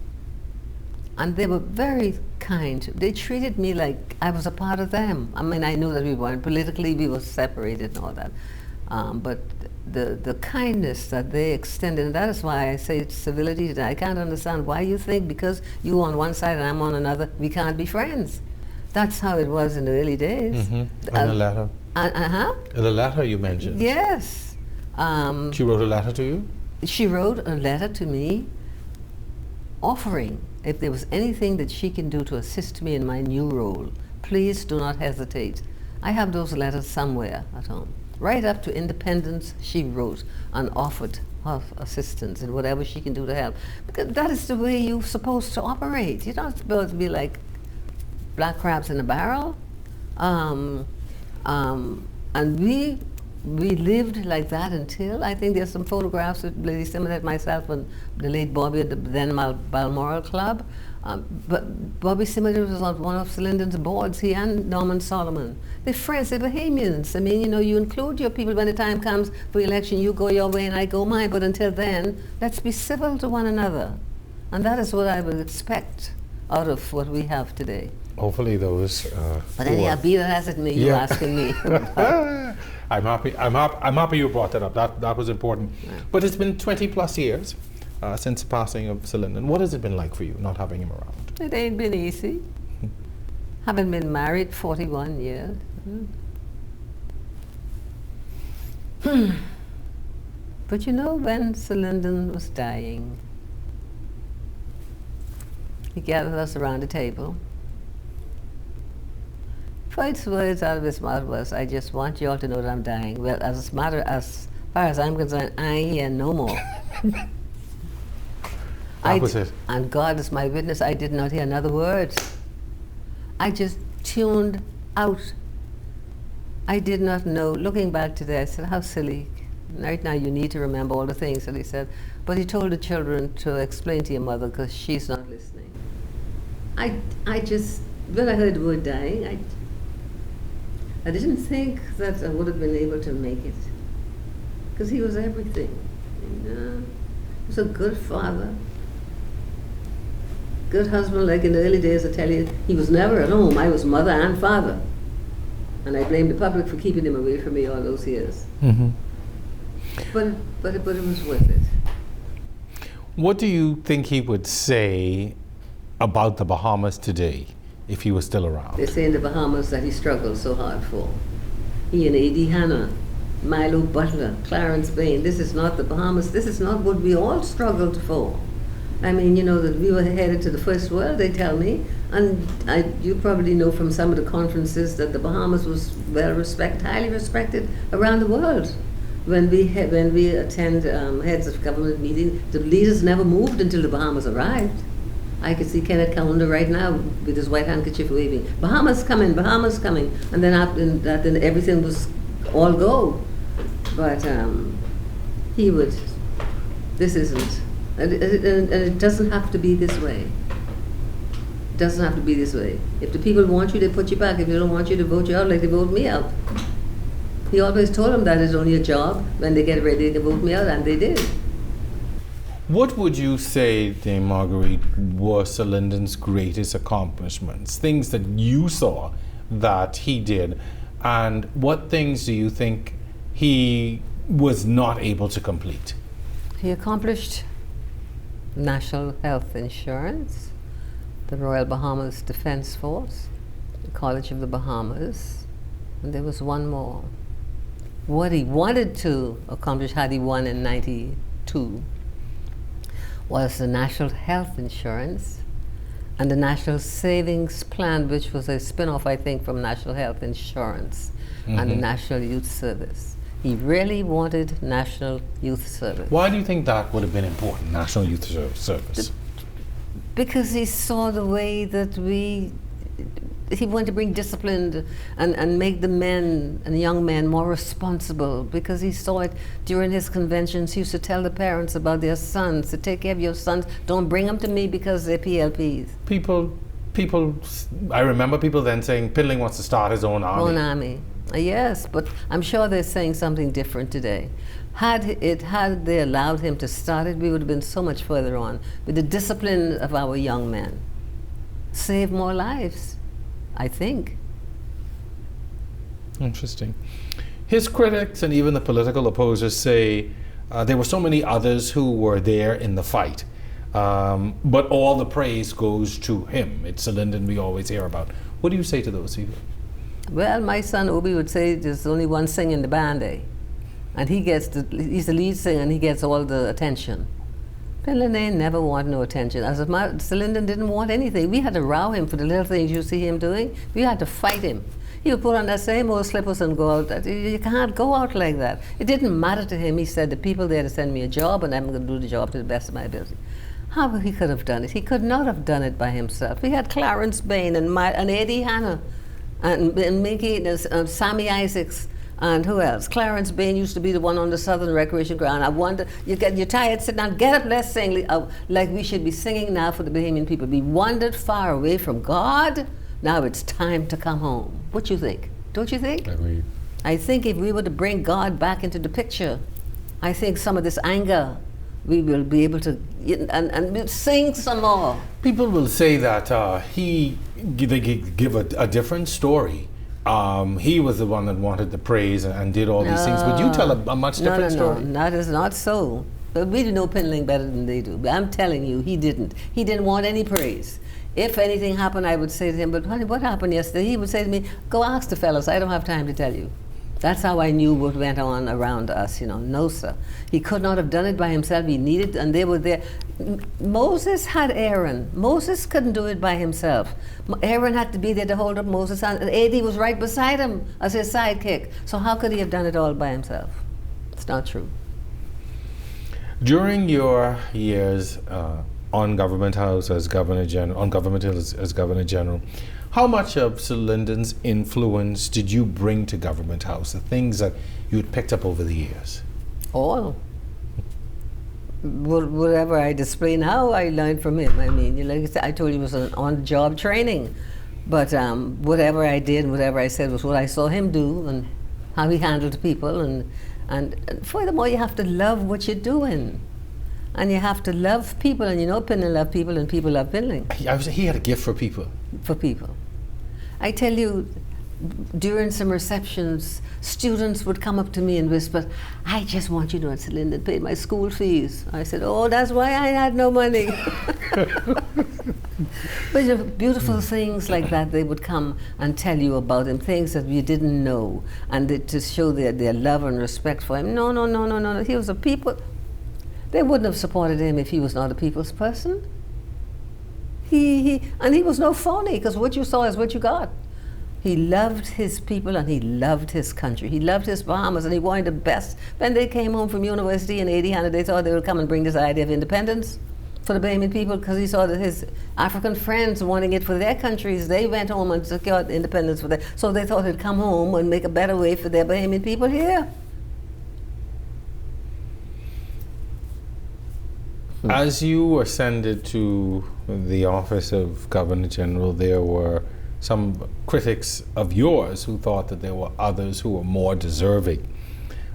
And they were very kind. They treated me like I was a part of them. I mean, I knew that we weren't politically, we were separated and all that. But the kindness that they extended, and that is why I say it's civility. I can't understand why you think because you on one side and I'm on another, we can't be friends. That's how it was in the early days. Mm-hmm. And the letter. The letter you mentioned. Yes. She wrote a letter to you? She wrote a letter to me offering if there was anything that she can do to assist me in my new role, please do not hesitate. I have those letters somewhere at home. Right up to independence, she wrote and offered her assistance in whatever she can do to help. Because that is the way you're supposed to operate. You're not supposed to be like black crabs in a barrel. And we lived like that until, I think there's some photographs of Lady Seminette, myself, and the late Bobby at the then Balmoral Club. But Bobby Seminette was on one of Lynden's boards, he and Norman Solomon. They're friends, they're Bahamians. I mean, you know, you include your people when the time comes for election, you go your way and I go mine, but until then, let's be civil to one another. And that is what I would expect out of what we have today. Hopefully those but anyhow, be that as it may, you're asking me. I'm happy you brought that up. That was important. Yeah. But it's been 20 plus years since the passing of Lynden. What has it been like for you not having him around? It ain't been easy. Having been married 41 years. But you know, when Lynden was dying, he gathered us around the table. First words out of his mouth was, I just want you all to know that I'm dying. Well, as far as I'm concerned, I ain't here no more. That was it. And God is my witness, I did not hear another word. I just tuned out. I did not know. Looking back today, I said, how silly. Right now you need to remember all the things that he said. But he told the children to explain to your mother because she's not listening. I just, when I heard the word dying, I didn't think that I would have been able to make it. Because he was everything. And, he was a good father. Good husband, like in the early days, I tell you, he was never at home. I was mother and father. And I blame the public for keeping him away from me all those years. Mm-hmm. But it was worth it. What do you think he would say about the Bahamas today if he was still around? They say in the Bahamas that he struggled so hard for. He and A.D. Hanna Milo Butler, Clarence Bain. This is not the Bahamas. This is not what we all struggled for. I mean, you know, that we were headed to the first world, they tell me. And you probably know from some of the conferences that the Bahamas was highly respected around the world. When we attend heads of government meetings, the leaders never moved until the Bahamas arrived. I could see Kenneth Kaunda right now with his white handkerchief waving, Bahamas coming, Bahamas coming. And then after that, then everything was all go. But this isn't. And it doesn't have to be this way. It doesn't have to be this way. If the people want you, they put you back. If they don't want you, they vote you out like they vote me out. He always told them that it's only a job. When they get ready, they can vote me out, and they did. What would you say, Dame Marguerite, were Sir Lyndon's greatest accomplishments? Things that you saw that he did, and what things do you think he was not able to complete? He accomplished National Health Insurance, the Royal Bahamas Defence Force, the College of the Bahamas, and there was one more. What he wanted to accomplish had he won in 92 was the National Health Insurance and the National Savings Plan, which was a spin-off, I think, from National Health Insurance and the National Youth Service. He really wanted National Youth Service. Why do you think that would have been important, National Youth Service? Because he saw the way that he wanted to bring discipline and make the men and young men more responsible, because he saw it during his conventions. He used to tell the parents about their sons, to take care of your sons, don't bring them to me because they're PLPs. People, I remember people then saying Pindling wants to start his own army. Own army. Yes, but I'm sure they're saying something different today. Had they allowed him to start it, we would have been so much further on with the discipline of our young men. Save more lives, I think. Interesting. His critics and even the political opposers say there were so many others who were there in the fight, but all the praise goes to him. It's Sir Lyndon we always hear about. What do you say to those people? Well, my son Obi would say there's only one singer in the band, and he's the lead singer and he gets all the attention. Pindling never wanted no attention. As Sir Lyndon didn't want anything. We had to row him for the little things you see him doing. We had to fight him. He would put on that same old slippers and go out. You can't go out like that. It didn't matter to him. He said, the people there to send me a job, and I'm going to do the job to the best of my ability. How he could have done it? He could not have done it by himself. We had Clarence Bain and Eddie Hanna and Mickey, Sammy Isaacs, and who else? Clarence Bain used to be the one on the Southern Recreation Ground. I wonder, you're tired, sit down, get up, let's sing. Like we should be singing now for the Bahamian people. We wandered far away from God. Now it's time to come home. What you think? Don't you think? Agreed. I think if we were to bring God back into the picture, I think some of this anger, we will be able to, and sing some more. People will say that they give a different story. He was the one that wanted the praise and did all these things. Would you tell a much different story? No, that is not so. But we know Pindling better than they do. But I'm telling you, he didn't. He didn't want any praise. If anything happened, I would say to him, but honey, what happened yesterday? He would say to me, go ask the fellas, I don't have time to tell you. That's how I knew what went on around us, No, sir. He could not have done it by himself. He needed, and they were there. Moses had Aaron. Moses couldn't do it by himself. Aaron had to be there to hold up Moses' hand, and Adi was right beside him as his sidekick. So how could he have done it all by himself? It's not true. During your years on Government House as Governor General, on Government Hill as Governor General, how much of Sir Lyndon's influence did you bring to Government House, the things that you had picked up over the years? All. Whatever I display now, I learned from him. I mean, like I said, I told you it was an on-the-job training. But whatever I did, whatever I said was what I saw him do and how he handled people. And furthermore, you have to love what you're doing. And you have to love people, and Pindling loved people, and people love Pindling. He had a gift for people. For people. I tell you, during some receptions, students would come up to me and whisper, "I just want you to know that Lynden paid my school fees." I said, "Oh, that's why I had no money." But you know, beautiful things like that, they would come and tell you about him, things that you didn't know, and to show their love and respect for him. No, no, no, no, no, no. He was a people. They wouldn't have supported him if he was not a people's person. And he was no phony, because what you saw is what you got. He loved his people and he loved his country. He loved his Bahamas and he wanted the best. When they came home from university in 1800, they thought they would come and bring this idea of independence for the Bahamian people, because he saw that his African friends wanting it for their countries. They went home and secured independence for them. So they thought he'd come home and make a better way for their Bahamian people here. As you ascended to the office of Governor General, there were some critics of yours who thought that there were others who were more deserving.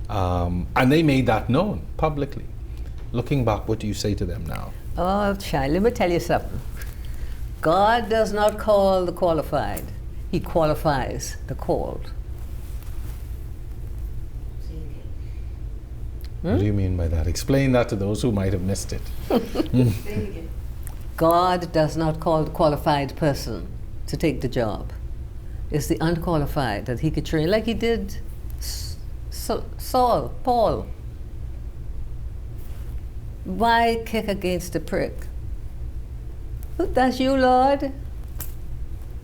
And they made that known publicly. Looking back, what do you say to them now? Oh, child, let me tell you something. God does not call the qualified. He qualifies the called. What do you mean by that? Explain that to those who might have missed it. God does not call the qualified person to take the job. It's the unqualified that he could train, like he did Paul. Why kick against the prick? That's you, Lord.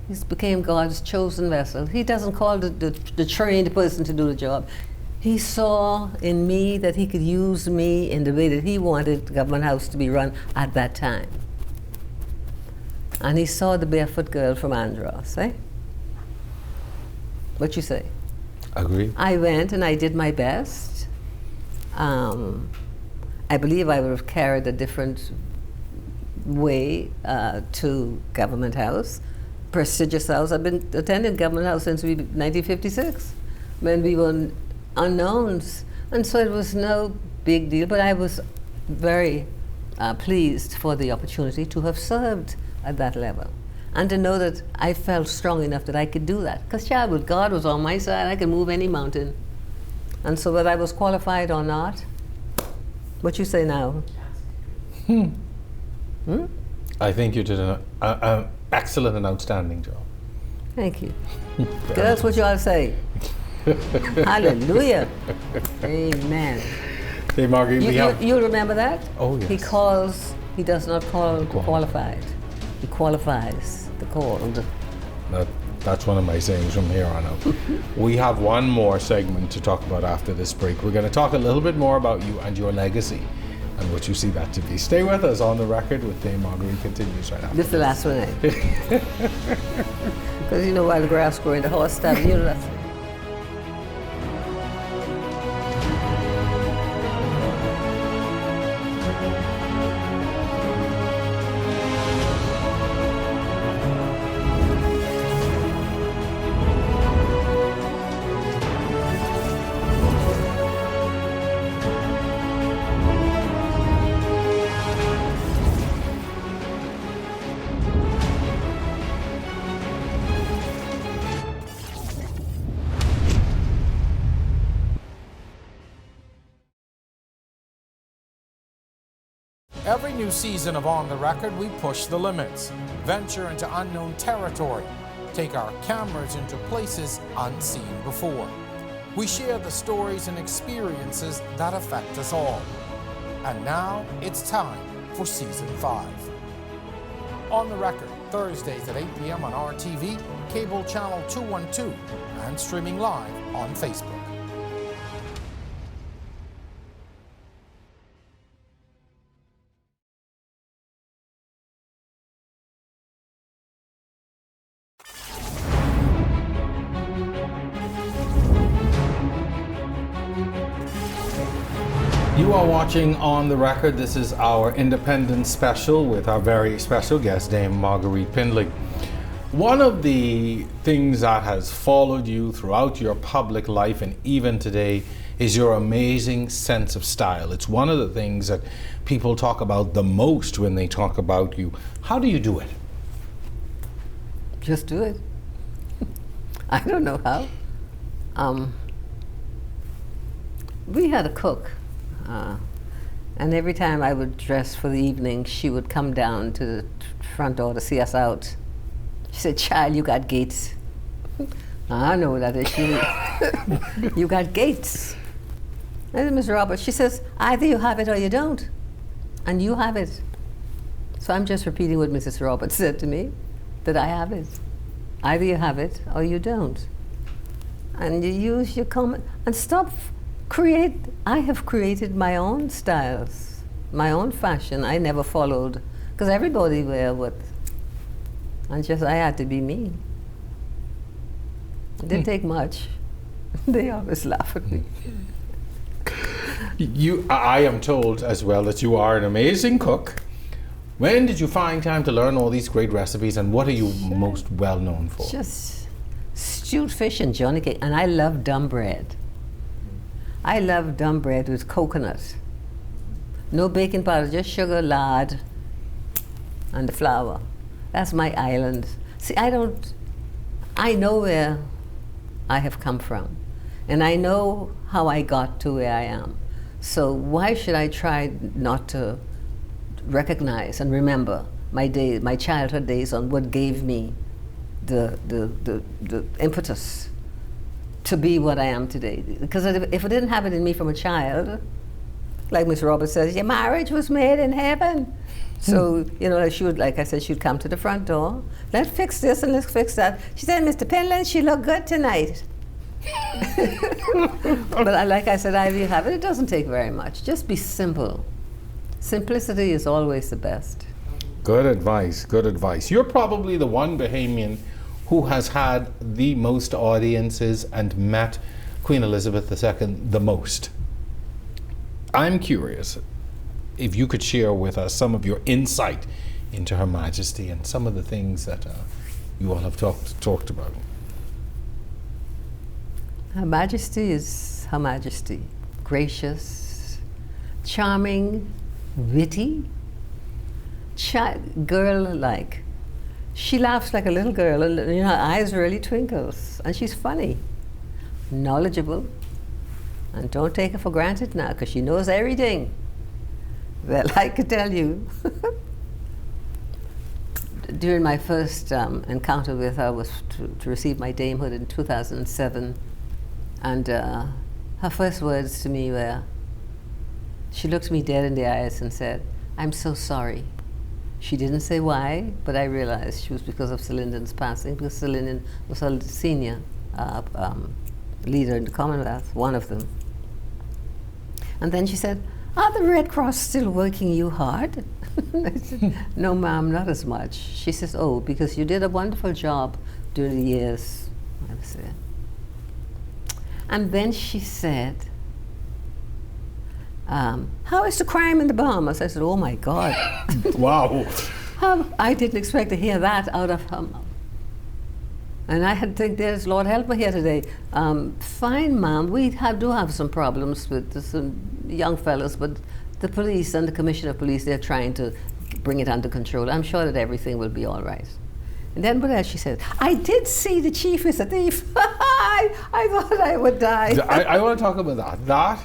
He became God's chosen vessel. He doesn't call the trained person to do the job. He saw in me that he could use me in the way that he wanted the government house to be run at that time. And he saw the barefoot girl from Andros, eh? What you say? Agree. I went and I did my best. I believe I would have carried a different way to Government House, prestigious house. I've been attending Government House since 1956, when we were unknowns, and so it was no big deal. But I was very pleased for the opportunity to have served at that level, and to know that I felt strong enough that I could do that. Because child, God was on my side, I could move any mountain. And so whether I was qualified or not, what you say now? I think you did an excellent and outstanding job. Thank you. That's what you all say. Hallelujah. Amen. Hey, Marguerite, you remember that? Oh, yes. He does not call the qualified. He qualifies the called. That's one of my sayings from here on out. We have one more segment to talk about after this break. We're going to talk a little bit more about you and your legacy and what you see that to be. Stay with us. On the Record with Dame Marguerite continues right after This is the last one, eh? Because you know, while the grass growing, the horse stabbing, you know that's. Every new season of On the Record, we push the limits, venture into unknown territory, take our cameras into places unseen before. We share the stories and experiences that affect us all. And now it's time for Season 5. On the Record, Thursdays at 8 p.m. on RTV, cable channel 212, and streaming live on Facebook. You are watching On the Record. This is our Independence special with our very special guest, Dame Marguerite Pindling. One of the things that has followed you throughout your public life and even today is your amazing sense of style. It's one of the things that people talk about the most when they talk about you. How do you do it? Just do it. I don't know how. We had a cook, and every time I would dress for the evening, she would come down to the front door to see us out. She said, "Child, you got gates." I know that is. You got gates. I said, "Miss Roberts," she says, "either you have it or you don't, and you have it." So I'm just repeating what Mrs. Roberts said to me, that I have it. Either you have it or you don't. And you use your common, and stop, I have created my own styles, my own fashion. I never followed, because everybody wear what, and just I had to be me. It didn't take much. They always laugh at me. I am told as well that you are an amazing cook. When did you find time to learn all these great recipes, and what are you most well known for? Just stewed fish and johnny cake, and I love dumb bread. I love dumb bread with coconut. No baking powder, just sugar, lard, and the flour. That's my island. See, I know where I have come from, and I know how I got to where I am. So why should I try not to recognize and remember my childhood days on what gave me the impetus to be what I am today? Because if I didn't have it in me from a child, like Miss Roberts says, your marriage was made in heaven. So, you know, she would, like I said, she'd come to the front door, let's fix this and let's fix that. She said, "Mr. Pindling, she looked good tonight." But like I said, either you have it, it doesn't take very much. Just be simple. Simplicity is always the best. Good advice, good advice. You're probably the one Bahamian who has had the most audiences and met Queen Elizabeth II the most. I'm curious if you could share with us some of your insight into Her Majesty and some of the things that you all have talked about. Her Majesty is Her Majesty. Gracious, charming, witty, girl-like. She laughs like a little girl, and her eyes really twinkles, and she's funny, knowledgeable, and don't take her for granted now, because she knows everything. Well, I could tell you, during my first encounter with her was to receive my damehood in 2007, and her first words to me were, she looked me dead in the eyes and said, "I'm so sorry." She didn't say why, but I realized she was because of Sir Lynden's passing, because Sir Lynden was her senior leader in the Commonwealth, one of them. And then she said, "Are the Red Cross still working you hard?" I said, "No, ma'am, not as much." She says, "Oh, because you did a wonderful job during the years." I was there. And then she said, "How is the crime in the Bahamas?" I said, "Oh my God." Wow. I didn't expect to hear that out of her mouth. And I had to think, there's Lord help me here today. Fine, ma'am, we do have some problems with some young fellows, but the police and the Commissioner of Police, they're trying to bring it under control. I'm sure that everything will be all right. And then what else she said? "I did see the chief is a thief." I thought I would die. I want to talk about that.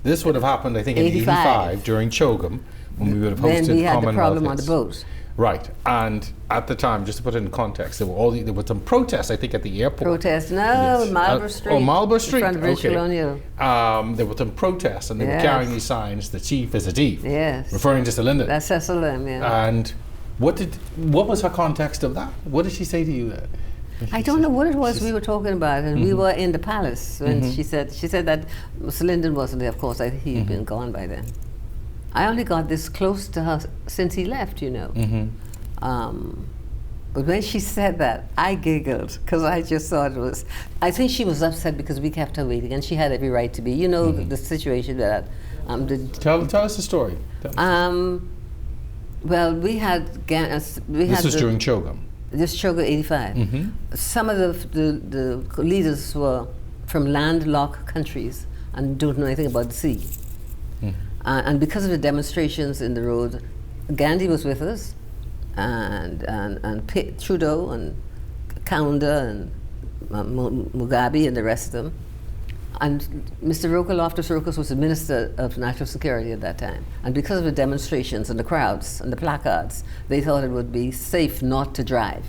This would have happened, I think, in 85 during Chogam, when we would have hosted Commonwealth. Then we had the problem on the boat. Right, and at the time, just to put it in context, there were some protests, I think, at the airport. Protests? No, yes. Marlborough Street. Oh, Marlborough Street. In front of British Colonial. There were some protests, and they were carrying these signs, "The chief is a thief." Yes. Referring to Sir Lynden. That's Cecil Lim, yeah. And what was her context of that? What did she say to you? I don't know what it was we were talking about, and we were in the palace when she said that Sir Lynden wasn't there. Of course, he'd been gone by then. I only got this close to her since he left, you know. But when she said that, I giggled, because I just thought it was, I think she was upset because we kept her waiting, and she had every right to be. You know, the situation that Tell us the story. well, we had This was during Chogam. This Chogam 85. Some of the leaders were from landlocked countries and don't know anything about the sea. And because of the demonstrations in the road, Gandhi was with us, and Trudeau and Kaunda and Mugabe and the rest of them. And Mr. Loftus-Rokas was the Minister of National Security at that time. And because of the demonstrations and the crowds and the placards, they thought it would be safe not to drive.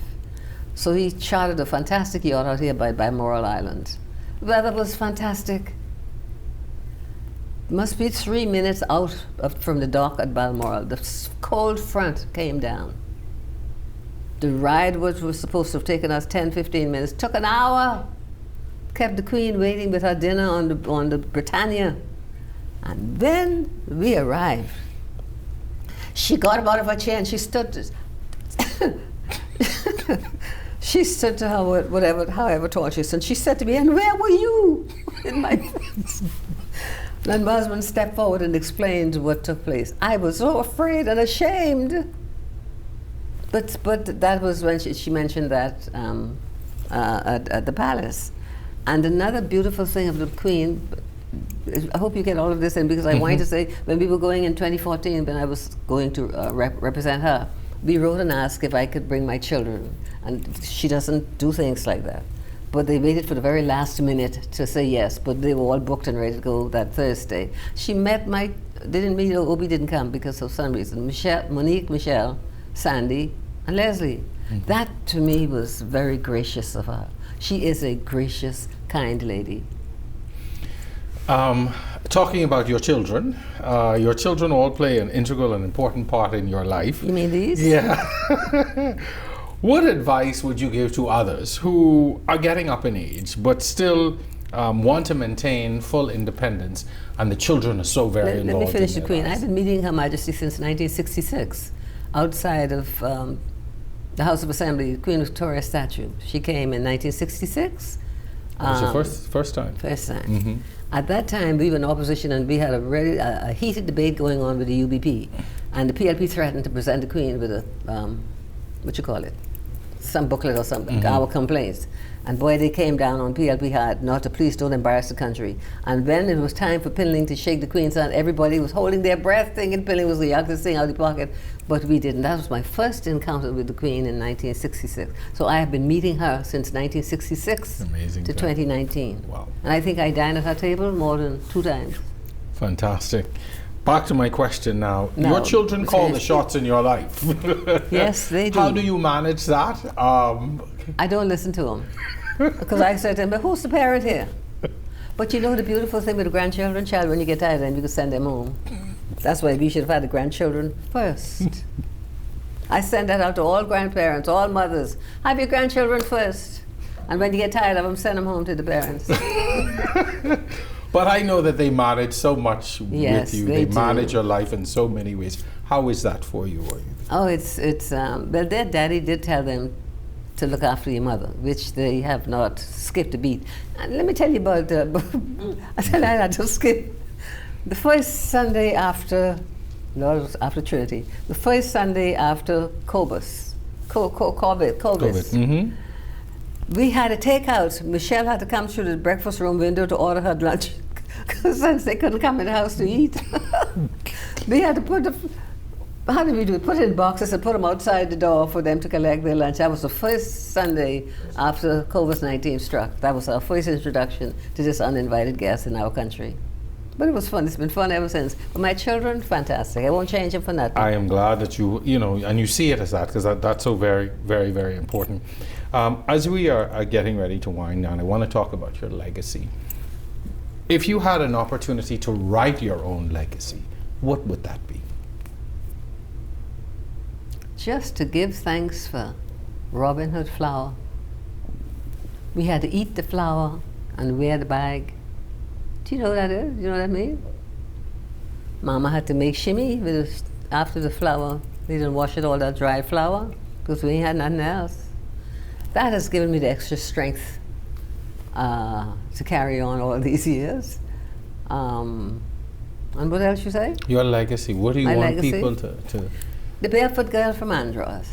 So he chartered a fantastic yacht out here by Balmoral Island. The weather was fantastic. Must be 3 minutes out from the dock at Balmoral. The cold front came down. The ride, which was supposed to have taken us 10, 15 minutes, took an hour. Kept the Queen waiting with her dinner on the Britannia. And then we arrived. She got up out of her chair and she stood. She stood to her, however tall she stood. She said to me, "And where were you?" in my face. Then my husband stepped forward and explained what took place. I was so afraid and ashamed. But that was when she mentioned that at the palace. And another beautiful thing of the Queen, I hope you get all of this in, because I wanted to say, when we were going in 2014, when I was going to represent her, we wrote and asked if I could bring my children. And she doesn't do things like that. But they waited for the very last minute to say yes, but they were all booked and ready to go that Thursday. She met Obi didn't come because of some reason. Monique, Michelle, Sandy, and Leslie. That to me was very gracious of her. She is a gracious, kind lady. Talking about your children all play an integral and important part in your life. You mean these? Yeah. What advice would you give to others who are getting up in age but still want to maintain full independence, and the children are so very involved? Let me finish the Queen. I've been meeting Her Majesty since 1966 outside of the House of Assembly, Queen Victoria statue. She came in 1966. It was your first time? First time. At that time, we were in opposition, and we had a heated debate going on with the UBP. And the PLP threatened to present the Queen with a, some booklet or something, our complaints. And boy, they came down on PLP hard, not to please don't embarrass the country. And when it was time for Pindling to shake the Queen's hand, everybody was holding their breath, thinking Pindling was the youngest thing out of the pocket. But we didn't. That was my first encounter with the Queen in 1966. So I have been meeting her since 1966 to 2019. Wow. And I think I dined at her table more than 2 times. Fantastic. Back to my question now. Your children call the shots in your life. Yes, they do. How do you manage that? I don't listen to them. Because I said to them, "But who's the parent here?" But you know the beautiful thing with the grandchildren, child, when you get tired of them, you can send them home. That's why we should have had the grandchildren first. I send that out to all grandparents, all mothers. Have your grandchildren first. And when you get tired of them, send them home to the parents. But I know that they manage so much with you. They do. manage your life in so many ways. How is that for you? Oh, well, their daddy did tell them to look after your mother, which they have not skipped a beat. And let me tell you about, I said I had to skip. The first Sunday after Trinity, the first Sunday after COVID, we had a takeout. Michelle had to come through the breakfast room window to order her lunch, because since they couldn't come in the house to eat. We had to how did we do it? Put it in boxes and put them outside the door for them to collect their lunch. That was the first Sunday after COVID-19 struck. That was our first introduction to this uninvited guest in our country. But it was fun. It's been fun ever since. But my children, fantastic. I won't change them for nothing. I am glad that you know, and you see it as that, because that's so very, very, very important. As we are getting ready to wind down, I want to talk about your legacy. If you had an opportunity to write your own legacy, what would that be? Just to give thanks for Robin Hood flour. We had to eat the flour and wear the bag. Do you know what that is? Do you know what that means? Mama had to make shimmy after the flour. They didn't wash it all that dry flour because we ain't had nothing else. That has given me the extra strength to carry on all these years. And what else you say? Your legacy. What do you want people to? The barefoot girl from Andros,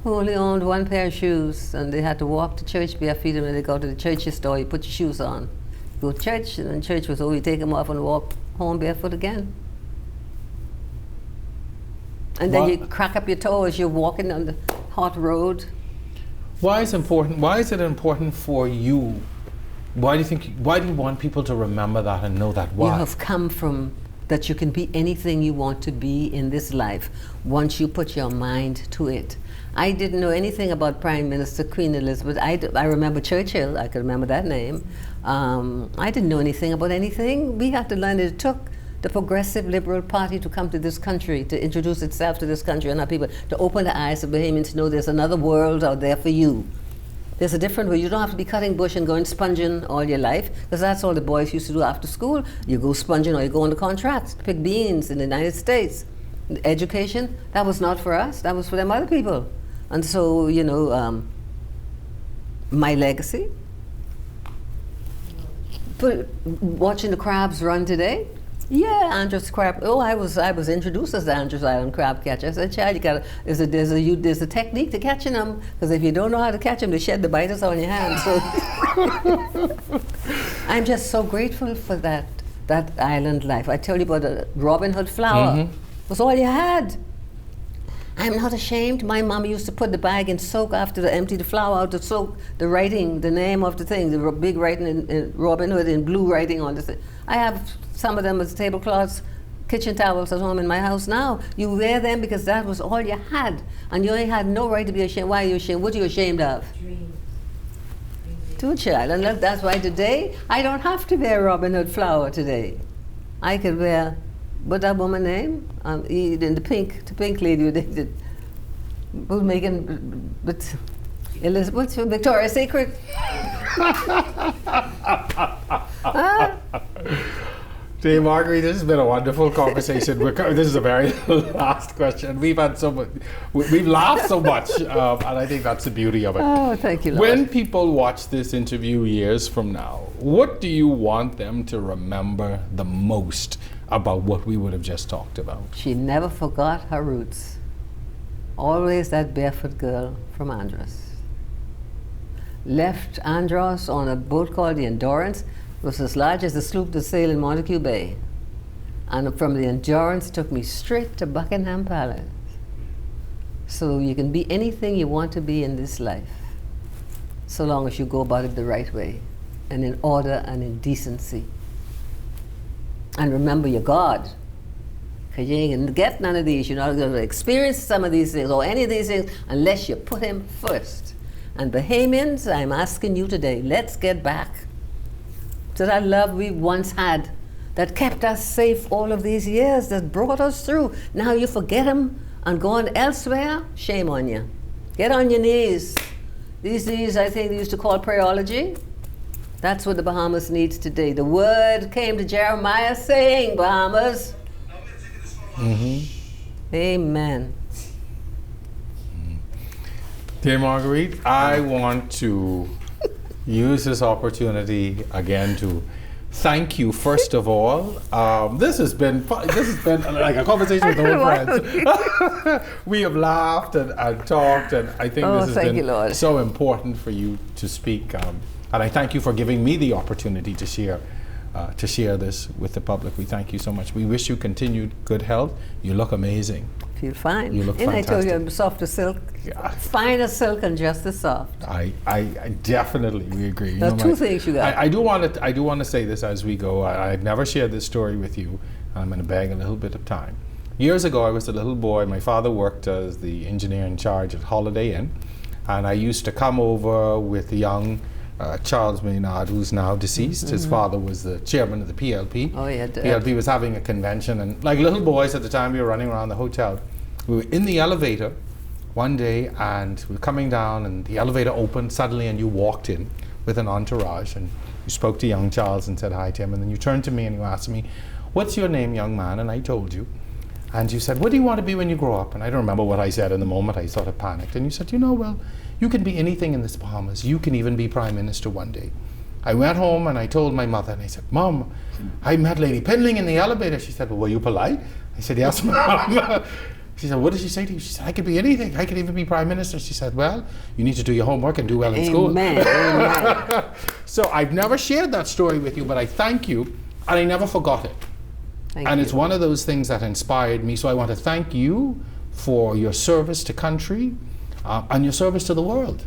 who only owned one pair of shoes, and they had to walk to church barefoot. And when they go to the church's store, you put your shoes on. You go to church, and then church was over, you take them off and walk home barefoot again. And then you crack up your toe as you're walking on the hot road. Why is important? Why is it important for you? Why do you want people to remember that and know that? Why? You have come from that you can be anything you want to be in this life once you put your mind to it. I didn't know anything about Prime Minister Queen Elizabeth. I remember Churchill. I could remember that name. I didn't know anything about anything. We had to learn it took the Progressive Liberal Party to come to this country, to introduce itself to this country and our people, to open the eyes of Bahamians to know there's another world out there for you. There's a different way. You don't have to be cutting bush and going sponging all your life, because that's all the boys used to do after school. You go sponging or you go on the contracts to pick beans in the United States. Education, that was not for us. That was for them other people. And so, you know, my legacy, watching the crabs run today. Yeah, Andros crab. Oh, I was introduced as the Andros Island crab catcher. I said, "Child, you gotta. There's a technique to catching them, because if you don't know how to catch them, they shed the biters on your hands." So I'm just so grateful for that island life. I tell you about the Robin Hood flour. Mm-hmm. Was all you had. I'm not ashamed. My mama used to put the bag in soak after to empty the flour out to soak the writing, the name of the thing, the big writing in Robin Hood in blue writing on the thing. I have some of them as tablecloths, kitchen towels at home in my house now. You wear them because that was all you had. And you had no right to be ashamed. Why are you ashamed? What are you ashamed of? Dreams. Too, child. And that's why today, I don't have to wear Robin Hood flower today. I could wear, what's that woman's name? In the pink lady who did, who's making, but Elizabeth, Victoria's Secret. Dear Marguerite, this has been a wonderful conversation. This is a very last question. We've had we've laughed so much, and I think that's the beauty of it. Oh, thank you, Lord. When people watch this interview years from now, what do you want them to remember the most about what we would have just talked about? She never forgot her roots. Always that barefoot girl from Andros. Left Andros on a boat called the Endurance. It was as large as the sloop that sailed in Montague Bay. And from the Endurance, it took me straight to Buckingham Palace. So you can be anything you want to be in this life, so long as you go about it the right way, and in order and in decency. And remember your God, because you ain't going to get none of these. You're not going to experience some of these things or any of these things unless you put Him first. And Bahamians, I'm asking you today, let's get back to that love we once had, that kept us safe all of these years, that brought us through. Now you forget Him and go on elsewhere, shame on you. Get on your knees. These knees, I think they used to call prayerology. That's what the Bahamas needs today. The word came to Jeremiah saying, Bahamas. Mm-hmm. Amen. Dear Marguerite, I want to use this opportunity again to thank you first of all. This has been like a conversation with old friends. We have laughed and talked, and I think this has been so important for you to speak. And I thank you for giving me the opportunity to share this with the public. We thank you so much. We wish you continued good health. You look amazing. Feel fine. You look and fantastic. I told you I'm soft as silk. Yeah. Fine as silk and just as soft. I definitely, we agree. There are two things you got. I do want to say this as we go. I've never shared this story with you. I'm going to beg a little bit of time. Years ago, I was a little boy. My father worked as the engineer in charge at Holiday Inn, and I used to come over with the young Charles Maynard, who's now deceased. Mm-hmm. His father was the chairman of the PLP. Oh, yeah. PLP was having a convention, and like little boys at the time, we were running around the hotel. We were in the elevator one day, and we were coming down, and the elevator opened suddenly, and you walked in with an entourage, and you spoke to young Charles and said hi to him, and then you turned to me and you asked me, "What's your name, young man?" And I told you. And you said, "What do you want to be when you grow up?" And I don't remember what I said in the moment. I sort of panicked. And you said, well, you can be anything in this Bahamas. You can even be Prime Minister one day. I went home and I told my mother, and I said, "Mom, I met Lady Pindling in the elevator." She said, "Well, were you polite?" I said, "Yes, Mom." She said, "What did she say to you?" She said, "I could be anything. I could even be Prime Minister." She said, "Well, you need to do your homework and do well in school." Amen. So I've never shared that story with you, but I thank you, and I never forgot it. And it's one of those things that inspired me. So I want to thank you for your service to country and your service to the world.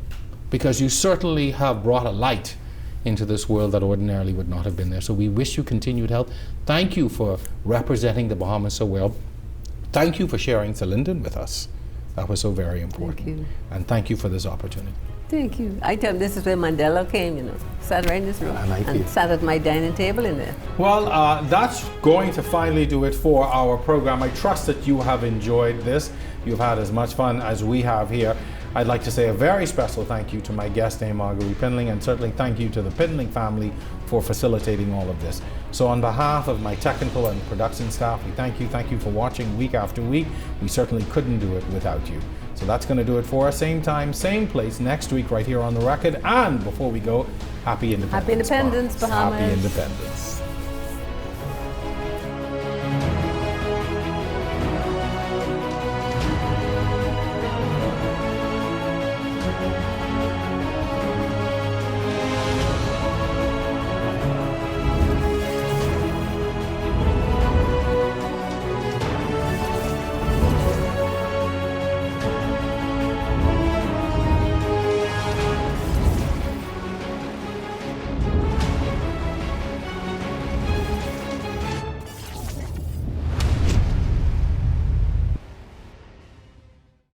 because you certainly have brought a light into this world that ordinarily would not have been there. So we wish you continued health. Thank you for representing the Bahamas so well. Thank you for sharing Sir Lynden with us. That was so very important. Thank you. And thank you for this opportunity. Thank you. I tell them this is where Mandela came, you know. Sat right in this room And sat at my dining table in there. Well, that's going to finally do it for our program. I trust that you have enjoyed this. You've had as much fun as we have here. I'd like to say a very special thank you to my guest, Dame Marguerite Pindling, and certainly thank you to the Pindling family for facilitating all of this. So on behalf of my technical and production staff, we thank you for watching week after week. We certainly couldn't do it without you. So that's going to do it for us. Same time, same place next week right here on The Record. And before we go, happy Independence. Happy Independence, Bahamas. Happy Independence.